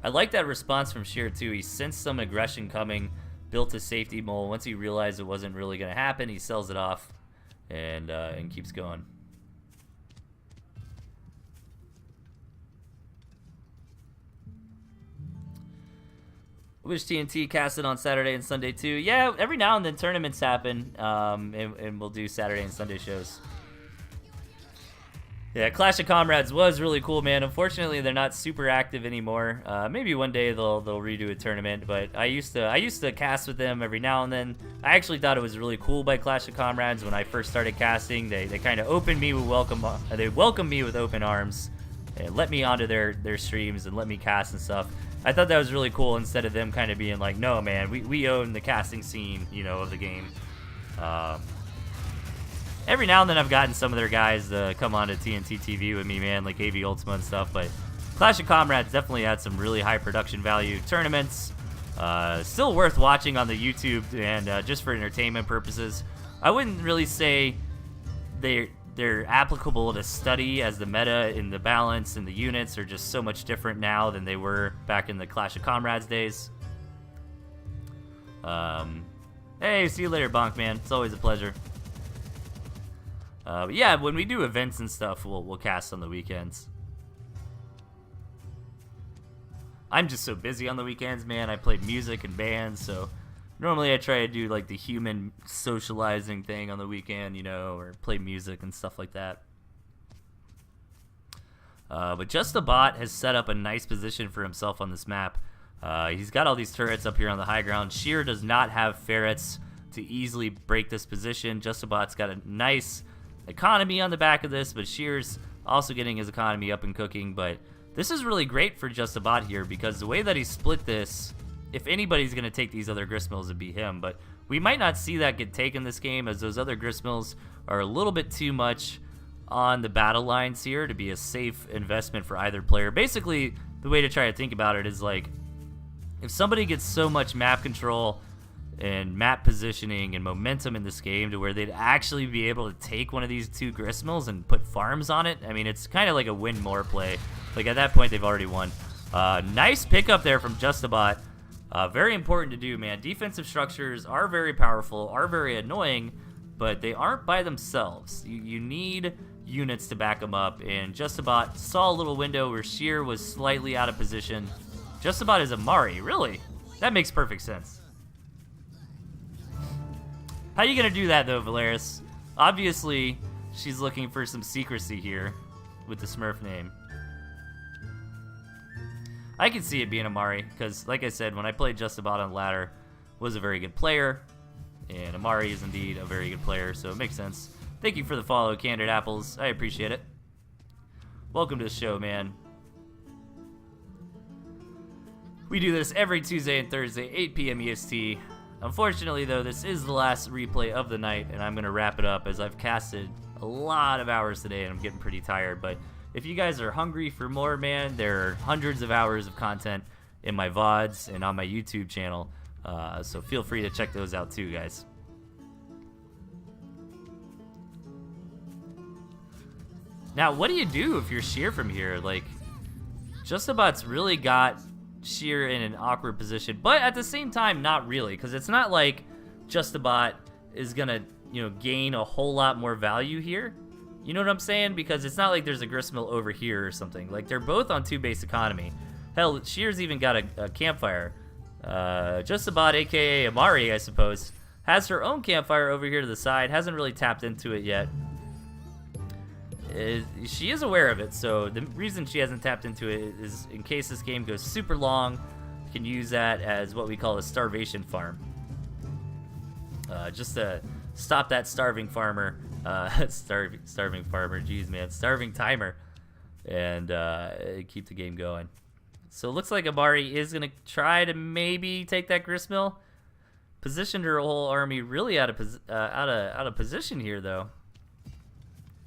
I like that response from Sheer too. He sensed some aggression coming, built a safety mole. Once he realized it wasn't really going to happen, he sells it off and keeps going. Wish TNT casted on Saturday and Sunday too. Yeah, every now and then tournaments happen, and we'll do Saturday and Sunday shows. Yeah, Clash of Comrades was really cool, man. Unfortunately, they're not super active anymore. Maybe one day they'll redo a tournament, but I used to cast with them every now and then. I actually thought it was really cool by Clash of Comrades when I first started casting. They kind of opened me with welcomed me with open arms, and let me onto their streams and let me cast and stuff. I thought that was really cool instead of them kind of being like, no, man, we own the casting scene, of the game. Every now and then I've gotten some of their guys to come on to TnTTV with me, man, like AV Ultima and stuff, but Clash of Comrades definitely had some really high production value tournaments. Still worth watching on the YouTube and just for entertainment purposes. I wouldn't really say they're applicable to study, as the meta and the balance and the units are just so much different now than they were back in the Clash of Comrades days. Hey, see you later, Bonk, man. It's always a pleasure. But yeah, when we do events and stuff, we'll cast on the weekends. I'm just so busy on the weekends, man. I play music and bands, so normally I try to do like the human socializing thing on the weekend, or play music and stuff like that. But Just a Bot has set up a nice position for himself on this map. He's got all these turrets up here on the high ground. Sheer does not have ferrets to easily break this position. Just a Bot's got a nice economy on the back of this, but Sheer's also getting his economy up and cooking. But this is really great for Just a Bot here, because the way that he split this, if anybody's going to take these other gristmills, it'd be him. But we might not see that get taken this game, as those other gristmills are a little bit too much on the battle lines here to be a safe investment for either player. Basically, the way to try to think about it is like, if somebody gets so much map control and map positioning and momentum in this game to where they'd actually be able to take one of these two gristmills and put farms on it, I mean, it's kind of like a win more play. Like, at that point, they've already won. Nice pickup there from Just a Bot. Very important to do, man. Defensive structures are very powerful, are very annoying, but they aren't by themselves. You need units to back them up, and Just a Bot saw a little window where Sheer was slightly out of position. Just a Bot is Amari, really? That makes perfect sense. How you gonna do that though, Valeris? Obviously, she's looking for some secrecy here with the Smurf name. I can see it being Amari, because like I said, when I played Just a Bot on ladder, was a very good player, and Amari is indeed a very good player, so it makes sense. Thank you for the follow, Candid Apples. I appreciate it. Welcome to the show, man. We do this every Tuesday and Thursday, 8 p.m. EST. Unfortunately, though, this is the last replay of the night, and I'm going to wrap it up as I've casted a lot of hours today, and I'm getting pretty tired. But if you guys are hungry for more, man, there are hundreds of hours of content in my VODs and on my YouTube channel, so feel free to check those out too, guys. Now, what do you do if you're Sheer from here? Like, Just a Bot's really got Sheer in an awkward position, but at the same time, not really, because it's not like Just a Bot is gonna, gain a whole lot more value here. You know what I'm saying? Because it's not like there's a gristmill over here or something. Like, they're both on 2 base economy. Hell, Sheer's even got a campfire. Just a Bot, aka Amari, I suppose, has her own campfire over here to the side. Hasn't really tapped into it yet. She is aware of it, so the reason she hasn't tapped into it is in case this game goes super long, you can use that as what we call a starvation farm. Just to stop that starving farmer, starving farmer, geez man, starving timer, and keep the game going. So it looks like Amari is gonna try to maybe take that gristmill. Positioned her whole army really out of position here though.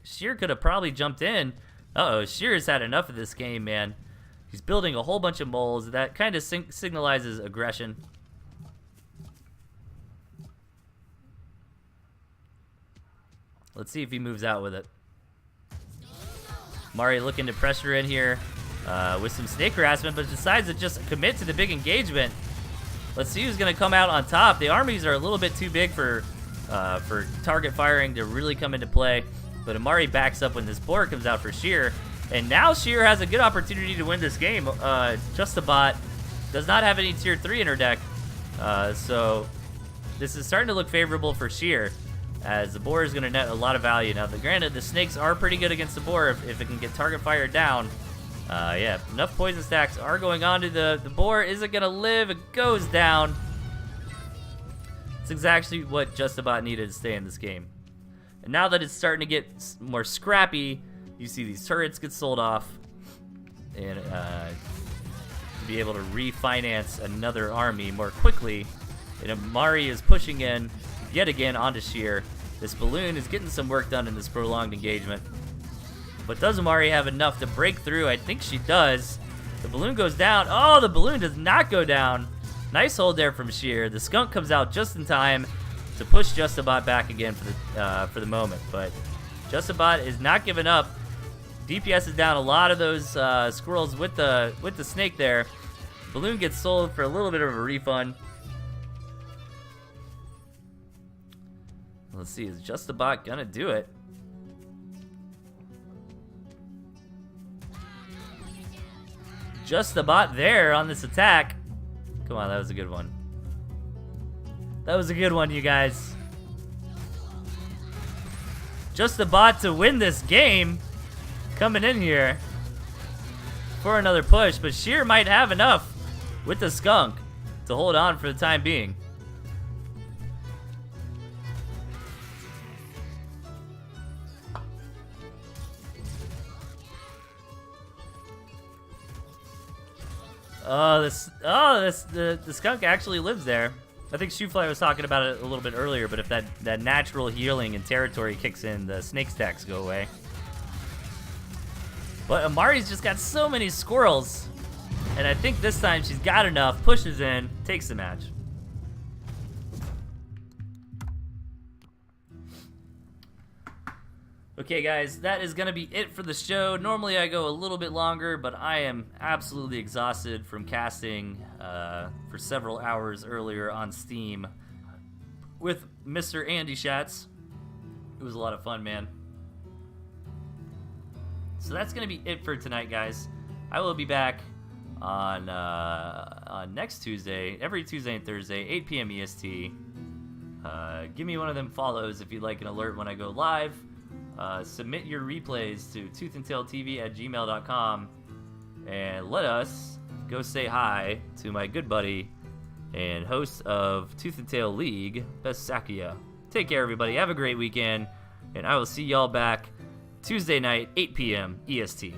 Sheer could have probably jumped in. Uh-oh, Sheer has had enough of this game, man. He's building a whole bunch of moles. That kind of signalizes aggression. Let's see if he moves out with it. Mari looking to pressure in here with some snake harassment, but decides to just commit to the big engagement. Let's see who's going to come out on top. The armies are a little bit too big for for target firing to really come into play. But Amari backs up when this boar comes out for Sheer. And now Sheer has a good opportunity to win this game. Justabot does not have any tier 3 in her deck. So this is starting to look favorable for Sheer, as the boar is going to net a lot of value. Now, granted, the snakes are pretty good against the boar if it can get target fire down. Yeah, enough poison stacks are going on to the boar. Is it going to live? It goes down. It's exactly what Justabot needed to stay in this game. And now that it's starting to get more scrappy, you see these turrets get sold off, and to be able to refinance another army more quickly. And Amari is pushing in yet again onto Sheer. This balloon is getting some work done in this prolonged engagement. But does Amari have enough to break through? I think she does. The balloon goes down. Oh, the balloon does not go down. Nice hold there from Sheer. The skunk comes out just in time to push Justabot back again for the moment. But Justabot is not giving up. DPS is down a lot of those squirrels with the snake there. Balloon gets sold for a little bit of a refund. Let's see, is Justabot gonna do it? Justabot there on this attack. Come on, that was a good one. That was a good one, you guys. Justabot to win this game. Coming in here for another push, but Sheer might have enough with the skunk to hold on for the time being. The skunk actually lives there. I think Shoefly was talking about it a little bit earlier, but if that natural healing and territory kicks in, the snake stacks go away. But Amari's just got so many squirrels, and I think this time she's got enough, pushes in, takes the match. Okay, guys, that is going to be it for the show. Normally I go a little bit longer, but I am absolutely exhausted from casting for several hours earlier on Steam with Mr. Andy Schatz. It was a lot of fun, man. So that's going to be it for tonight, guys. I will be back on next Tuesday, every Tuesday and Thursday, 8 p.m. EST. Give me one of them follows if you'd like an alert when I go live. Submit your replays to ToothAndTailTV@gmail.com, and let us go say hi to my good buddy and host of Tooth and Tail League, Best Sakia. Take care, everybody. Have a great weekend, and I will see y'all back Tuesday night, 8 p.m. EST.